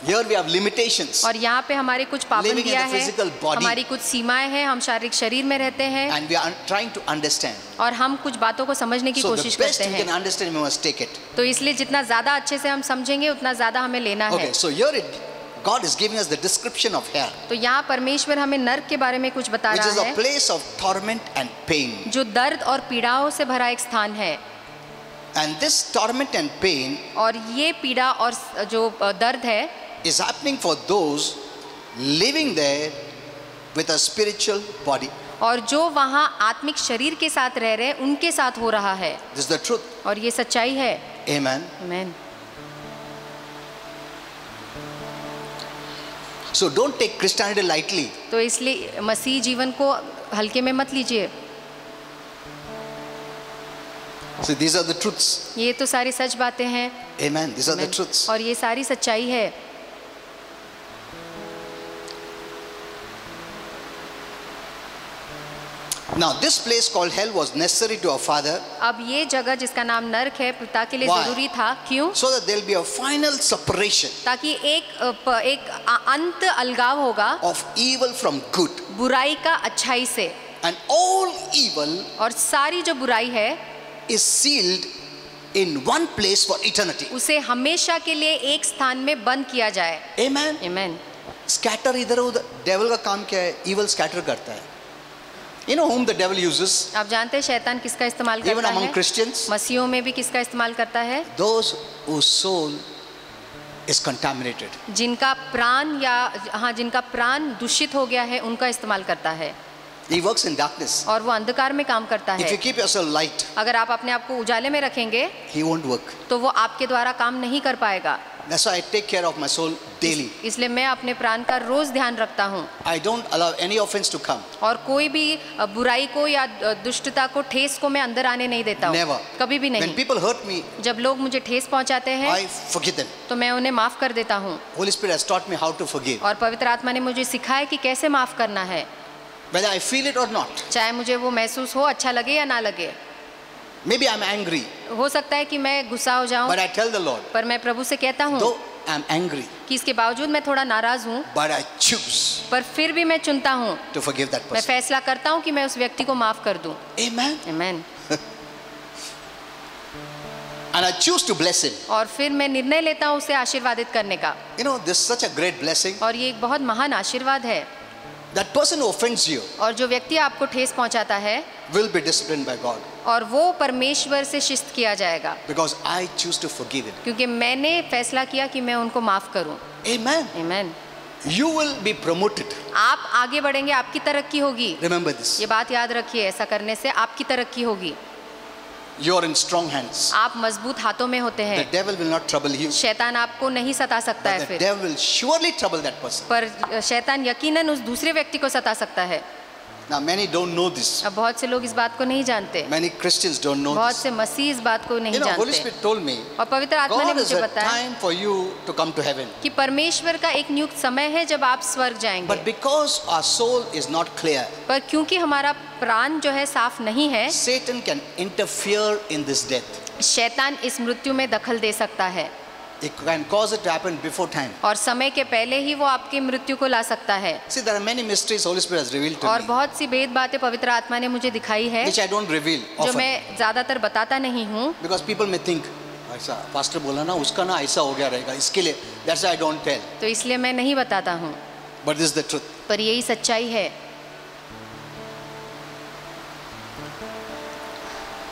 Here we have limitations. और यहाँ पे हमारी कुछ Living in पाबंदियाँ the physical हैं, body. हमारी कुछ सीमाएं हैं, हम शारीरिक शरीर में रहते हैं And we are trying to understand. और हम कुछ बातों को समझने की So the कोशिश best करते you can हैं। understand, we must take it. तो इसलिए जितना ज़्यादा अच्छे से हम समझेंगे उतना ज़्यादा हमें लेना है। Okay, so here God is giving us the description of hell, तो यहाँ परमेश्वर हमें नर्क के बारे में कुछ बता which is रहा a है, place of torment and pain. जो दर्द और पीड़ाओं से भरा एक स्थान है। And this torment and pain और ये पीड़ा और जो दर्द है is happening for those living there with a spiritual body. और जो वहाँ आत्मिक शरीर के साथ रह रहे हैं उनके साथ हो रहा है, This is the truth. और ये सच्चाई है। Amen. आमीन। So don't take Christianity lightly. तो इसलिए मसीह जीवन को हल्के में मत लीजिए। So these are the truths. ये तो सारी सच बातें हैं। Amen. These are the आमीन। truths. और ये सारी सच्चाई है। Now this place called hell was necessary to our Father अब ये जगह जिसका नाम नर्क है पिता के लिए Why? जरूरी था। क्यों? so that there will be a final separation ताकि एक अंत अलगाव होगा of evil from good, बुराई का अच्छाई से, and all evil और सारी जो बुराई है is sealed in one place for eternity. उसे हमेशा के लिए एक स्थान में बंद किया जाए। Amen. आमीन। Scatter इधर उधर, devil का काम क्या है? Evil scatter करता है. You know whom the devil uses? आप जानते हैं शैतान किसका इस्तेमाल Even करता among है? Christians, मसीहों में भी किसका इस्तेमाल करता है? those whose soul is contaminated. जिनका प्राण जिनका प्राण दूषित हो गया है उनका इस्तेमाल करता है, He works in darkness. और वो अंधकार में काम करता If है। you keep yourself light, अगर आप अपने आप को उजाले में रखेंगे he won't work. तो वो आपके द्वारा काम नहीं कर पाएगा। That's why I take care of my soul daily. इसलिए मैं अपने प्राण का रोज ध्यान रखता हूँ, I don't allow any offense to come. और कोई भी बुराई को या दुष्टता को, ठेस को मैं अंदर आने नहीं देता Never. हूँ, कभी भी When नहीं। people hurt me, जब लोग मुझे ठेस पहुँचाते हैं I forgive them. तो मैं उन्हें माफ कर देता हूँ, Holy Spirit has taught me how to forgive. और पवित्र आत्मा ने मुझे सिखाया कि कैसे माफ करना है, Whether I feel it or not. चाहे मुझे वो महसूस हो, अच्छा लगे या ना लगे। Maybe I'm angry, हो सकता है कि मैं गुस्सा हो जाऊं, but I tell the Lord, पर मैं प्रभु से कहता हूँ though I'm angry, कि इसके बावजूद मैं थोड़ा नाराज हूँ, but I choose पर फिर भी मैं चुनता हूँ, to forgive that मैं person. फैसला करता हूँ कि मैं उस व्यक्ति को माफ कर दूँ। Amen. आमीन। And I choose to bless him. और फिर मैं निर्णय लेता हूँ उसे आशीर्वादित करने का, You know, this is such a great blessing. और ये एक बहुत महान आशीर्वाद है। That person who offends you और जो व्यक्ति आपको ठेस पहुँचाता है will be disciplined by God और वो परमेश्वर से शिस्त किया जाएगा, because I choose to forgive him. क्योंकि मैंने फैसला किया कि मैं उनको माफ करूँ। Amen. आमीन। You will be promoted. आप आगे बढ़ेंगे, आपकी तरक्की होगी। Remember this. ये बात याद रखिए, ऐसा करने से आपकी तरक्की होगी। You are in strong hands. आप मजबूत हाथों में होते The हैं, devil will not trouble you. शैतान आपको नहीं सता सकता But है the फिर, devil will surely trouble that person. पर शैतान यकीनन उस दूसरे व्यक्ति को सता सकता है। Now many don't know this. अब बहुत से लोग इस बात को नहीं जानते, Many Christians don't know बहुत this. से मसीह इस बात को नहीं You know, Holy जानते। Spirit told me, और पवित्र आत्मा ने God is मुझे a बताया time for you to come to heaven. कि परमेश्वर का एक नियुक्त समय है जब आप स्वर्ग जाएंगे, But because our soul is not clear, पर क्योंकि हमारा प्राण जो है साफ नहीं है, Satan can interfere in this death. शैतान इस मृत्यु में दखल दे सकता है। It can cause it to happen before time. और समय के पहले ही वो आपकी मृत्यु को ला सकता है। See, there are many mysteries Holy Spirit has revealed to और me, बहुत सी भेद बातें पवित्र आत्मा ने मुझे दिखाई है which I don't reveal जो often. मैं ज़्यादातर बताता नहीं हूँ, Because people may think, ऐसा पास्टर बोला ना, उसका ना ऐसा हो गया रहेगा, इसके लिए that's why I don't tell. तो इसलिए मैं नहीं बताता हूँ, But this is the truth. पर यही सच्चाई है।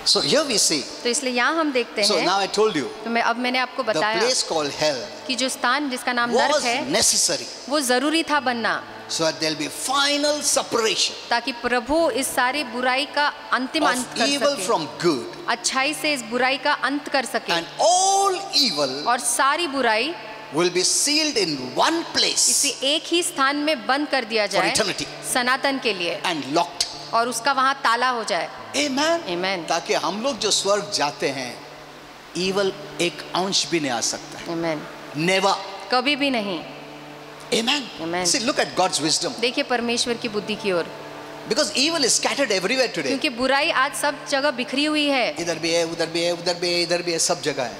So here we see. तो इसलिए यहाँ हम देखते So हैं, now I told you, तो मैंने आपको the बताया place called hell कि जो स्थान जिसका नाम नरक was है necessary वो ज़रूरी था बनना, so that there will be final separation ताकि प्रभु इस सारी बुराई का अंतिम अंत of कर evil सके, from good, अच्छाई से इस बुराई का अंत कर सके, and all evil और सारी बुराई will be sealed in one place इसी एक ही स्थान में बंद कर दिया for जाए eternity सनातन के लिए, and locked. और उसका वहाँ ताला हो जाए। Amen. Amen. ताकि हम लोग जो स्वर्ग जाते हैं, evil एक अंश भी नहीं आ सकता है। Amen. Never. कभी भी नहीं। Amen. Amen. See, look at God's wisdom. देखिए परमेश्वर की बुद्धि की ओर, Because evil is scattered everywhere today. क्योंकि बुराई आज सब जगह बिखरी हुई है, इधर भी है, उधर भी है, उधर भी है, इधर भी है, सब जगह है.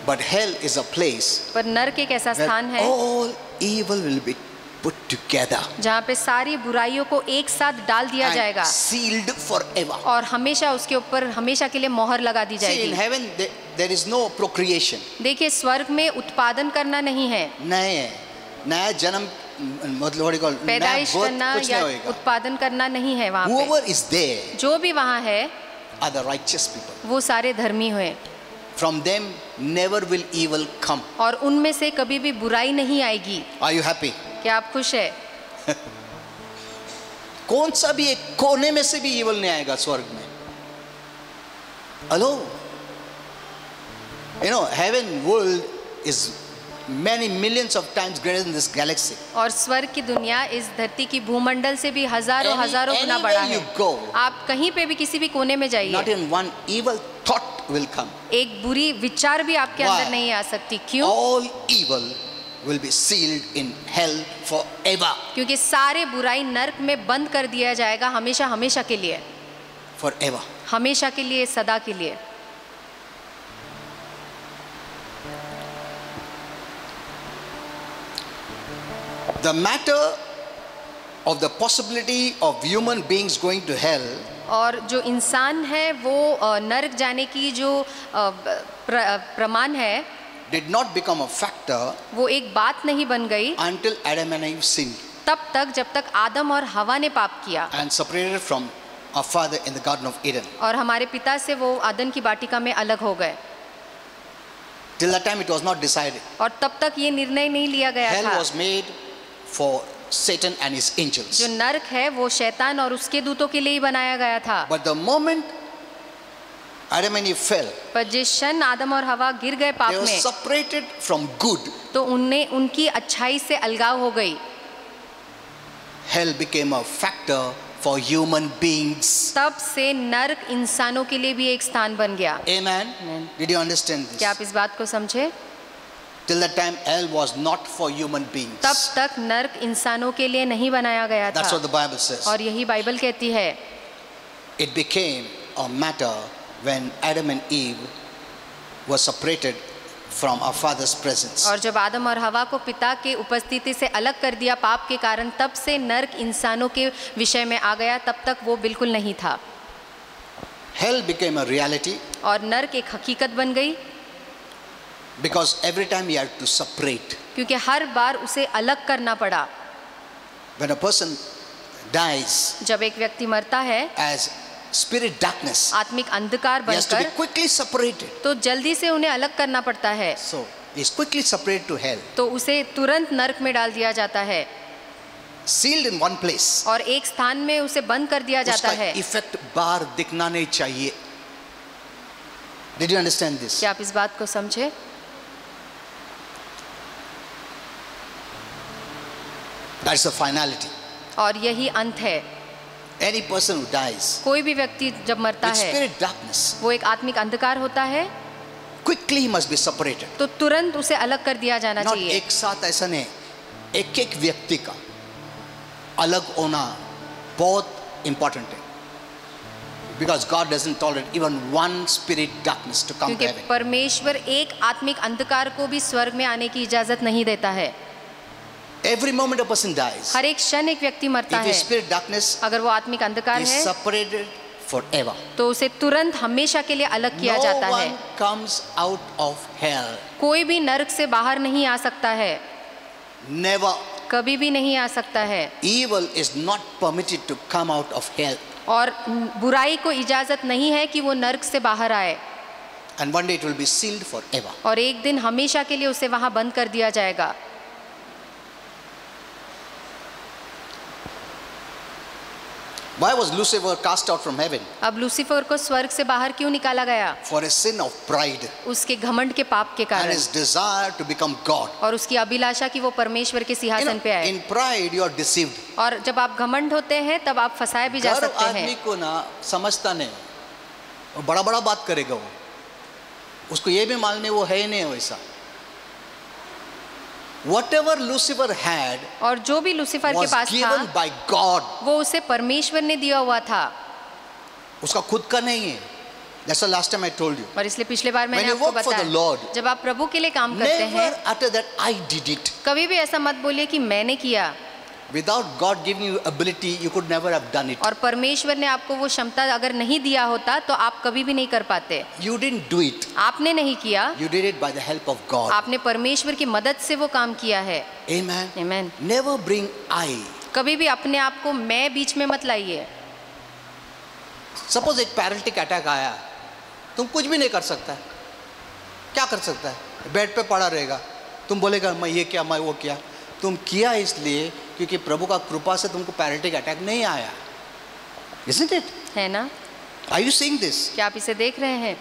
But hell is a place पर नरक एक ऐसा where स्थान है all evil will be put together जहाँ पे सारी बुराइयों को एक साथ डाल दिया and जाएगा sealed forever. और हमेशा उसके ऊपर हमेशा के लिए मोहर लगा दी See, in जाएगी। heaven there is no procreation. देखिए स्वर्ग में उत्पादन करना नहीं है, नया जन्म मतलब what do you call, नया पैदाइश birth करना कुछ या नहीं होएगा. उत्पादन करना नहीं है वहाँ पे। Whoever is there जो भी वहाँ है are the righteous people. वो सारे धर्मी हुए, From them never will evil come. और उनमें से कभी भी बुराई नहीं आएगी। Are you happy? क्या आप खुश है? कौन सा भी एक कोने में से भी evil नहीं आएगा स्वर्ग में. Hello? You know, heaven world is many millions of times greater than this galaxy. और स्वर्ग की दुनिया इस धरती की भूमंडल से भी हजारों हजारों गुना बड़ा Anywhere है। you go, आप कहीं पे भी किसी भी कोने में not जाइए, even one evil thought will come. एक बुरी विचार भी आपके Why? अंदर नहीं आ सकती। क्यों? All evil will be sealed in hell forever. क्योंकि सारे बुराई नरक में बंद कर दिया जाएगा हमेशा हमेशा के लिए, Forever. हमेशा के लिए, सदा के लिए। The matter of the possibility of human beings going to hell और जो इंसान है वो नरक जाने की जो प्रमाण है did not become a factor वो एक बात नहीं बन गई until Adam and Eve sinned तब तक जब तक आदम और हवा ने पाप किया and separated from our father in the Garden of Eden. और हमारे पिता से वो आदन की वाटिका में अलग हो गए। Till that time it was not decided. और तब तक ये निर्णय नहीं लिया गया Hell था। was made for Satan and his angels. जो नरक है वो शैतान और उसके दूतों के लिए ही बनाया गया था। But the moment Adam and Eve fell, पर जिस क्षण आदम और हवा गिर गए पाप they were में, separated from good. तो उनकी अच्छाई से अलगाव हो गई। Hell became a factor for human beings. तब से नरक इंसानों के लिए भी एक स्थान बन गया। Amen. Amen. Did you understand this? क्या आप इस बात को समझे? Till that time, hell was not for human beings. तब तक नरक इंसानों के लिए नहीं बनाया गया That's what था, the Bible says. और यही बाइबल कहती है। It became a matter when Adam and Eve were separated from our Father's presence. और जब आदम और हवा को पिता के उपस्थिति से अलग कर दिया पाप के कारण, तब से नरक इंसानों के विषय में आ गया। तब तक वो बिल्कुल नहीं था। Hell became a reality और नरक एक हकीकत बन गई, because every time he had to separate. क्योंकि हर बार उसे अलग करना पड़ा। When a person dies जब एक व्यक्ति मरता है as spirit darkness, आत्मिक अंधकार he has to be बनकर, quickly separated. तो जल्दी से उन्हें अलग करना पड़ता है। So he is quickly separated to hell, तो उसे तुरंत नरक में डाल दिया जाता है sealed in one place. और एक स्थान में उसे बंद कर दिया जाता उसका है। इफेक्ट बाहर दिखना नहीं चाहिए. Did you understand this? क्या आप इस बात को समझे? That's the finality. और यही अंत है। Any person who dies कोई भी व्यक्ति जब मरता with है, spirit darkness, वो एक आत्मिक अंधकार होता है, quickly he must be separated. तो तुरंत उसे अलग कर दिया जाना Not चाहिए। एक साथ ऐसा नहीं, एक एक व्यक्ति का अलग होना बहुत इंपॉर्टेंट है. Because God doesn't tolerate even one spirit darkness to come to क्योंकि heaven. परमेश्वर एक आत्मिक अंधकार को भी स्वर्ग में आने की इजाजत नहीं देता है। Every moment a person dies, हर एक क्षण एक व्यक्ति मरता if है। his spirit darkness अगर वो आत्मिक अंधकार is है separated forever. तो उसे तुरंत हमेशा के लिए अलग किया No जाता है। one comes out of hell. कोई भी नरक से बाहर नहीं आ सकता है, Never. कभी भी नहीं आ सकता है। Evil is not permitted to come out of hell. और बुराई को इजाजत नहीं है कि वो नरक से बाहर आए, And one day it will be sealed forever. और एक दिन हमेशा के लिए उसे वहां बंद कर दिया जाएगा। Why was Lucifer cast out from heaven? अब लूसीफर को स्वर्ग से बाहर क्यों निकाला गया? For a sin of pride उसके घमंड के पाप के and कारण, his desire to become God. और उसकी अभिलाषा कि वो परमेश्वर के सिंहासन पे आए। In pride you are deceived. और जब आप घमंड होते हैं तब आप फंसाए भी जा गर्व सकते आदमी हैं। को ना समझता नहीं, वो बड़ा बड़ा बात करेगा, वो उसको ये भी मालूम वो है ही नहीं वैसा। Whatever Lucifer had और जो भी लूसीफर के was पास given था by God. वो उसे परमेश्वर ने दिया हुआ था, उसका खुद का नहीं है। That's the last time I told you. और इसलिए पिछले बार मैंने When you आपको work for the Lord, बताया, जब आप प्रभु के लिए काम करते Never हैं utter that I did it. कभी भी ऐसा मत बोलिए कि मैंने किया। Without God giving you ability, you could never have done it. और परमेश्वर ने आपको वो क्षमता अगर नहीं दिया होता तो आप कभी भी नहीं कर पाते। You didn't do it. आपने नहीं किया, You did it by the help of God. आपने परमेश्वर की मदद से वो काम किया है। Amen. आमीन। Never bring I. कभी भी अपने आप को मैं बीच में मत लाइए। Suppose एक पैरालिटिक अटैक आया, तुम कुछ भी नहीं कर सकता है। क्या कर सकता है? बेड पे पड़ा रहेगा, तुम बोलेगा मैं ये किया, मैं वो किया। तुम किया इसलिए क्योंकि प्रभु का कृपा से तुमको पैरालिटिक अटैक नहीं आया। Isn't it? है ना? Are you seeing this? क्या आप इसे देख रहे हैं?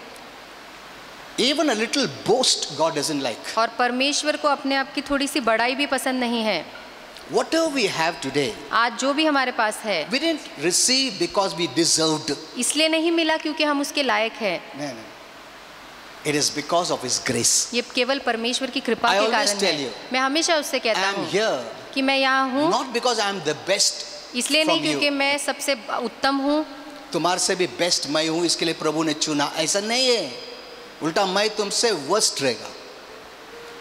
Even a little boast God doesn't like. और परमेश्वर को अपने आप की थोड़ी सी बड़ाई भी पसंद नहीं है। Whatever we have today, आज जो भी हमारे पास है we didn't receive because we deserved. इसलिए नहीं मिला क्योंकि हम उसके लायक हैं। No. It is because of His grace. ये केवल परमेश्वर की कृपा I के always कारण tell है। you, मैं हमेशा उससे I कहता am हूँ here कि मैं यहाँ हूँ not because I am the best इसलिए नहीं from क्योंकि you. मैं सबसे उत्तम हूँ, तुम्हारे से भी बेस्ट मैं हूँ, इसके लिए प्रभु ने चुना, ऐसा नहीं है। उल्टा मैं तुमसे वर्स्ट रहेगा।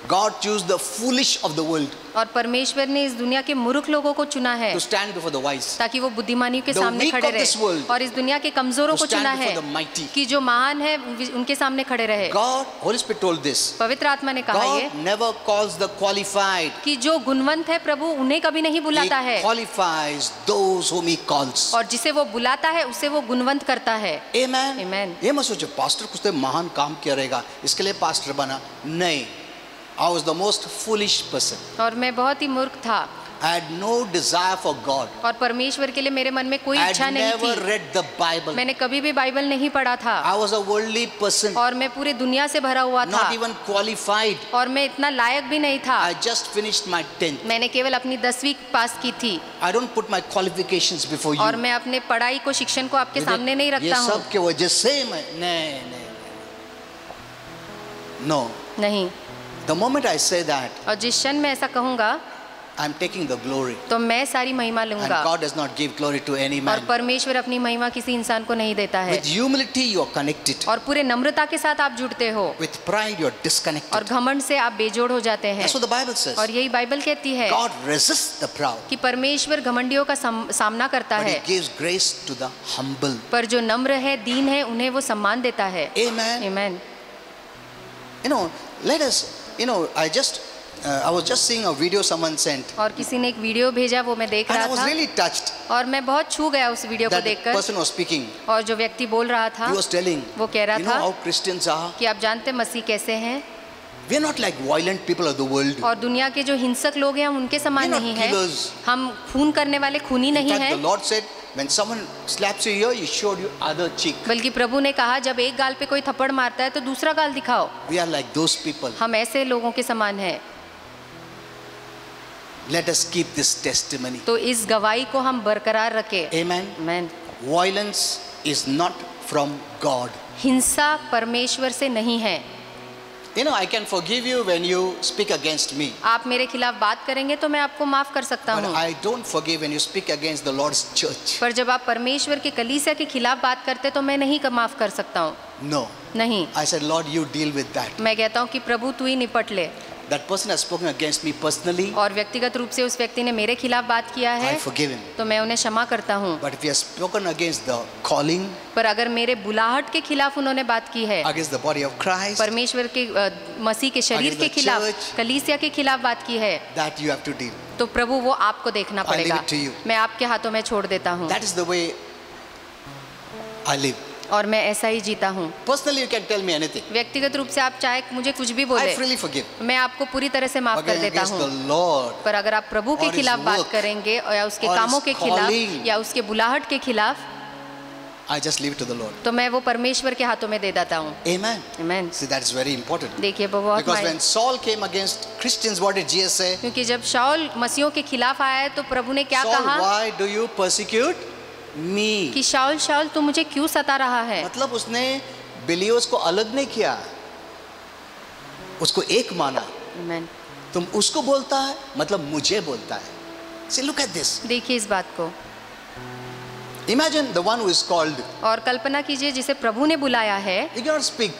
God chose the foolish of the world और परमेश्वर ने इस दुनिया के मूर्ख लोगों को चुना है to stand before the wise, ताकि वो बुद्धिमानियों के The सामने weak खड़े of this रहे, world और इस दुनिया के कमजोरों to को stand चुना before है the mighty. कि जो महान है उनके सामने खड़े रहे। God, Holy Spirit told this. पवित्र आत्मा ने कहा ये God never calls the qualified. कि जो गुणवंत है प्रभु उन्हें कभी नहीं He बुलाता है, qualifies those whom He calls. और जिसे वो बुलाता है उसे वो गुणवंत करता है। Amen. Amen. ये मत सोचो पास्टर कुछ तो महान काम किया रहेगा इसके लिए पास्टर बना, नहीं। I was the most foolish person. और मैं बहुत ही मूर्ख था, I had no desire for God. और परमेश्वर के लिए मेरे मन में कोई I इच्छा had नहीं never थी। read the Bible. मैंने कभी भी बाइबल नहीं पढ़ा था, I was a worldly person, और मैं पूरे दुनिया से भरा हुआ था, not even qualified. और मैं इतना लायक भी नहीं था। I just finished my 10th. मैंने केवल अपनी 10वीं पास की थी, I don't put my qualifications before you. और मैं अपने पढ़ाई को, शिक्षण को आपके सामने नहीं ये रखता हूँ। सब के वजह से मैं नहीं। No. नहीं। The moment I say that, और जिस क्षण मैं ऐसा कहूँगा I'm taking the glory. तो मैं सारी महिमा And लूंगा, God does not give glory to any और man. परमेश्वर अपनी महिमा किसी इंसान को नहीं देता है। With humility you are connected. और पूरे नम्रता के साथ आप जुड़ते हो, With pride you are और disconnected. घमंड से आप बेजोड़ हो जाते हैं। That's what the Bible says. और यही बाइबल कहती है God resists the proud, कि परमेश्वर घमंडियों का सामना करता but है, He gives grace to the humble. पर जो नम्र है, दीन है, उन्हें वो सम्मान देता है। Amen. आमीन। You know, let us, I was just seeing a video someone sent. और किसी ने एक वीडियो भेजा, वो मैं देख And I रहा was था, really touched और मैं बहुत छू गया उस वीडियो को that the देखकर। person was speaking. और जो व्यक्ति बोल रहा था He was telling, वो कह रहा you know था how Christians are? कि आप जानते हैं मसीह कैसे हैं, We are not like violent people of the world. और दुनिया के जो हिंसक लोग हैं हम उनके समान We are not नहीं हैं, killers. हम खून करने वाले खूनी In नहीं fact, हैं। the Lord said, when someone slaps you here, you showed your other cheek. बल्कि प्रभु ने कहा जब एक गाल पे कोई थप्पड़ मारता है तो दूसरा गाल दिखाओ। We are like those people. हम ऐसे लोगों के समान हैं। Let us keep this testimony. तो इस गवाही को हम बरकरार रखें। Amen. आमीन। Violence is not from God. हिंसा परमेश्वर से नहीं है। You know, I can forgive you when you speak against me. आप मेरे खिलाफ बात करेंगे तो मैं आपको माफ कर सकता But हूँ, I don't forgive when you speak against the Lord's church. पर जब आप परमेश्वर के कलीसिया के खिलाफ बात करते तो मैं नहीं माफ कर सकता हूँ। No. नहीं, I said, Lord, you deal with that. मैं कहता हूँ कि प्रभु तू ही निपट ले। That person has spoken against me personally. और व्यक्तिगत रूप से उस व्यक्ति ने मेरे खिलाफ बात किया है I forgive him. तो मैं उन्हें क्षमा करता हूँ। But if he has spoken against the calling, पर अगर मेरे बुलाहट के खिलाफ उन्होंने बात की है, against the body of Christ, परमेश्वर के मसीह के शरीर Against के the खिलाफ, church, कलीसिया के खिलाफ बात की है, that you have to deal. तो प्रभु वो आपको देखना I leave पड़ेगा। it to you. मैं आपके हाथों में छोड़ देता हूँ That is the way I live. और मैं ऐसा ही जीता हूँ। Personally, you can tell me anything. व्यक्तिगत रूप से आप चाहे मुझे कुछ भी I बोले, freely forgive. मैं आपको पूरी तरह से माफ But कर देता against the हूँ। Lord, पर अगर आप प्रभु के or his खिलाफ बात work, करेंगे या उसके or his कामों के खिलाफ calling, या उसके बुलाहट के खिलाफ, I just leave it to the Lord. तो मैं वो परमेश्वर के हाथों में दे देता हूँ। Amen. आमीन। See, that is very important. देखिए वो बहुत Because when Saul came against Christians, what did Jesus say? क्योंकि जब शाऊल मसीहों के खिलाफ आया है तो प्रभु ने क्या Saul, कहा why do you persecute me? कि शाऊल शाऊल तू मुझे क्यों सता रहा है। मतलब उसने बिलीवर्स को अलग नहीं किया, उसको एक माना। आमीन। तुम उसको बोलता है मतलब मुझे बोलता है। See, look at this. देखिए इस बात को, Imagine the one who is called. और कल्पना कीजिए जिसे प्रभु ने बुलाया है, You cannot speak.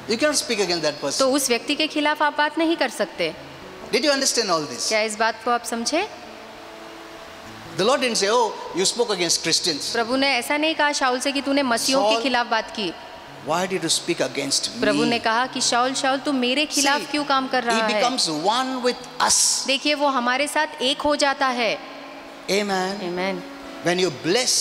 You cannot speak against that person. तो उस व्यक्ति के खिलाफ आप बात नहीं कर सकते। Did you understand all this? क्या इस बात को आप समझे? The Lord didn't say, "Oh, you spoke against Christians. प्रभु ने ऐसा नहीं कहा शाऊल से कि तूने मसीहों के Saul, खिलाफ बात की। Why did you speak against me?" प्रभु ने कहा कि शाऊल शाऊल तू मेरे खिलाफ See, क्यों काम कर रहा He है। becomes one with us. देखिए वो हमारे साथ एक हो जाता है। Amen. आमीन। When you bless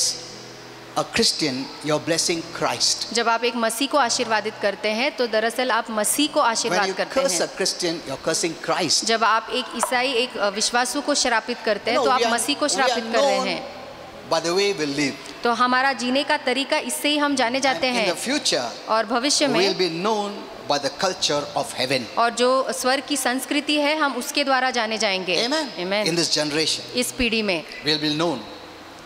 a Christian, you're blessing Christ. जब आप एक मसीह को आशीर्वादित करते हैं तो दरअसल आप मसीह को When आशीर्वाद you करते curse a हैं। Christian, you're cursing Christ. जब आप एक ईसाई एक विश्वासु को श्रापित करते हैं No, तो आप we are- मसीह को we are श्रापित कर रहे known हैं। by the way we live. तो हमारा जीने का तरीका इससे ही हम जाने जाते And in हैं the future, और भविष्य we'll में be known by the culture of heaven. और जो स्वर्ग की संस्कृति है हम उसके द्वारा जाने जाएंगे। Amen. आमीन। In this generation, इस पीढ़ी में we'll be known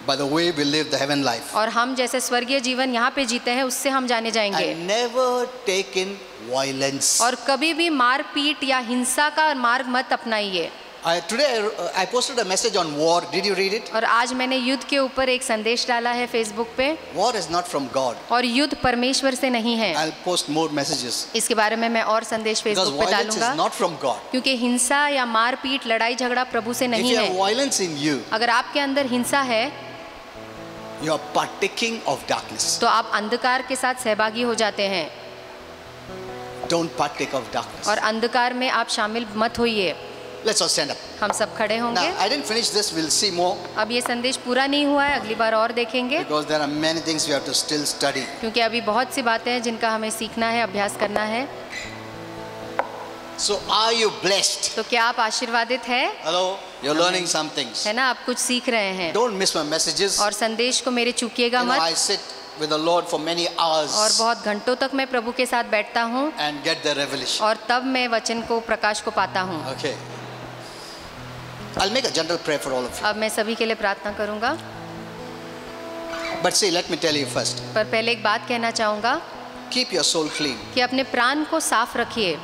by the way we live the heaven life. और हम जैसे स्वर्गीय जीवन यहाँ पे जीते हैं उससे हम जाने जाएंगे। And never take in violence. और कभी भी मारपीट या हिंसा का मार्ग मत अपनाइए। Today I posted a message on war. Did you read it? और आज मैंने युद्ध के ऊपर एक संदेश डाला है फेसबुक पे, War is not from God. और युद्ध परमेश्वर से नहीं है। I'll post more messages. इसके बारे में मैं और संदेश Because फेसबुक पे violence is डालूंगा, not from God. क्योंकि हिंसा या मारपीट लड़ाई झगड़ा प्रभु से If नहीं you have है। violence in you, अगर आपके अंदर हिंसा है you are partaking of darkness. तो आप अंधकार के साथ सहभागी हो जाते हैं Don't partake of darkness. और अंधकार में आप शामिल मत होइए। Let's all stand up. हम सब खड़े Now, होंगे। I didn't finish this. We'll see more अब ये संदेश पूरा नहीं हुआ है, अगली बार और देखेंगे, because there are many things we have to still study. क्योंकि अभी बहुत सी बातें हैं जिनका हमें सीखना है, अभ्यास करना है। So, are you blessed? तो क्या आप आशीर्वादित है? Hello? You're learning some things. है ना, आप कुछ सीख रहे हैं। Don't miss my messages. और संदेश को मेरे चूकिएगा You know, मत। I sit with the Lord for many hours और बहुत घंटों तक मैं प्रभु के साथ बैठता हूँ and get the revelation. और तब मैं वचन को प्रकाश को पाता हूँ। Okay. I'll make a general prayer for all of you. अब मैं सभी के लिए प्रार्थना करूँगा, But see, let me tell you first. पर पहले एक बात कहना चाहूँगा Keep your soul clean. कि अपने प्राण को साफ रखिए,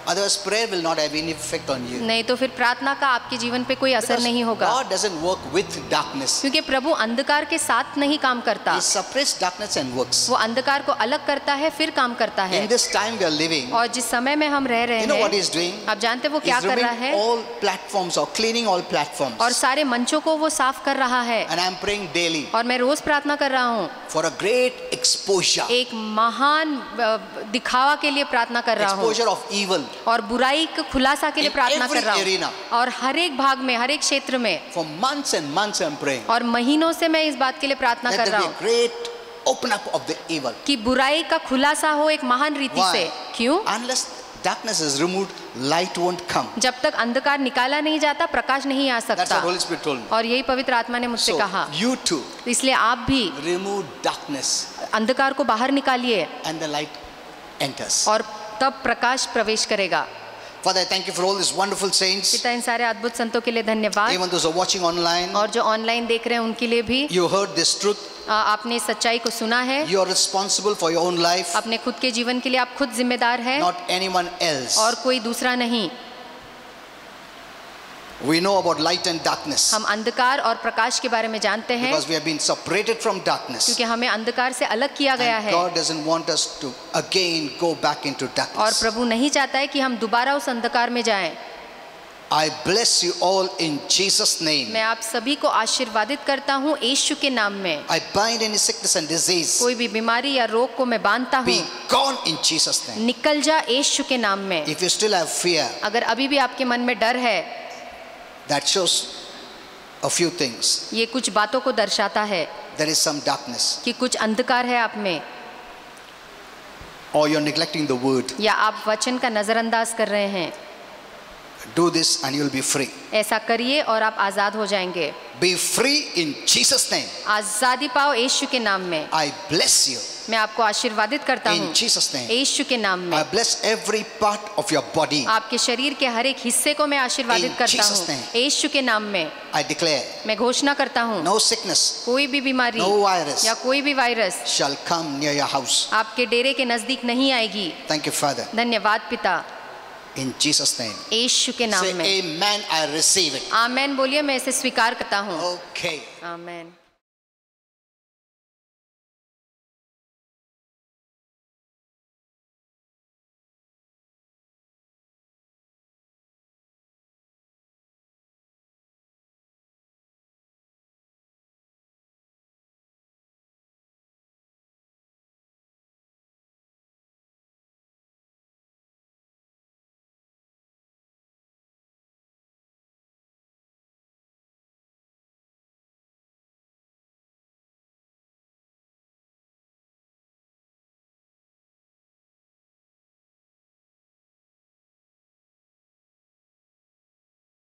Otherwise, prayer will not have any effect on you. नहीं तो फिर प्रार्थना का आपके जीवन पे कोई असर Because नहीं होगा, God doesn't work with darkness. क्योंकि प्रभु अंधकार के साथ नहीं काम करता। He separates darkness and works. वो अंधकार को अलग करता है फिर काम करता है। In this time we are living, और जिस समय में हम रह रहे you know what हैं, He's doing? आप जानते हैं वो क्या He's कर रहा removing है? all platforms or cleaning all platforms. और सारे मंचों को वो साफ कर रहा है। And I'm praying daily और मैं रोज प्रार्थना कर रहा हूँ, for a great exposure. एक महान दिखावा के लिए प्रार्थना कर रहा हूँ, Exposure of evil और बुराई के खुलासा के लिए In प्रार्थना every कर रहा arena. हूँ। और हर एक भाग में, हर एक क्षेत्र में, for months and months. I'm praying. और महीनों से मैं इस बात के लिए प्रार्थना Let कर there रहा be हूँ a great open up of the evil. कि बुराई का खुलासा हो एक महान रीति Why? से। क्यों? Unless darkness is removed, light won't come. जब तक अंधकार निकाला नहीं जाता प्रकाश नहीं आ That's सकता। what Holy Spirit told me. और यही पवित्र आत्मा ने मुझसे So कहा। you too इसलिए आप भी remove darkness अंधकार को बाहर निकालिए and the light enters. और तब प्रकाश प्रवेश करेगा। Father, I thank you for all these wonderful saints. पिता, इन सारे अद्भुत संतों के लिए धन्यवाद, Even those who are watching online, और जो ऑनलाइन देख रहे हैं उनके लिए भी। you heard this truth. आपने सच्चाई को सुना है, You are responsible for your own life, अपने खुद के जीवन के लिए आप खुद जिम्मेदार हैं not anyone else. और कोई दूसरा नहीं। We know about light and darkness हम अंधकार और प्रकाश के बारे में जानते हैं because we have been separated from darkness. क्योंकि हमें अंधकार से अलग किया गया And है God doesn't want us to again go back into और darkness. प्रभु नहीं चाहता है कि हम दोबारा उस अंधकार में जाएं। I bless you all in Jesus' name. मैं आप सभी को आशीर्वादित करता हूँ यीशु के नाम में। I bind any sickness and disease. कोई भी बीमारी या रोग को मैं बांधता Be हूँ, gone in Jesus' name. निकल जा यीशु के नाम में। If you still have fear, अगर अभी भी आपके मन में डर है, that shows a few things. ये कुछ बातों को दर्शाता है There is some darkness, कि कुछ अंधकार है आप में, or you're neglecting the word. या आप वचन का नजरअंदाज कर रहे हैं। Do this and you'll be free. ऐसा करिए और आप आजाद हो जाएंगे। Be free in Jesus' name. आजादी पाओ यीशु के नाम में। I bless you मैं आपको आशीर्वादित करता in हूँ Jesus' name. यीशु के नाम में। I bless every part of your body. आपके शरीर के हर एक हिस्से को मैं आशीर्वादित In करता Jesus' हूँ name. यीशु के नाम में। I declare मैं घोषणा करता हूँ no sickness कोई भी बीमारी No virus. या कोई भी virus shall come near your house. आपके डेरे के नजदीक नहीं आएगी। Thank you, Father. धन्यवाद पिता, In Jesus' name. यीशु के नाम Say में। amen. I receive it. आमेन बोलिए, मैं इसे स्वीकार करता हूँ। Okay. आमेन।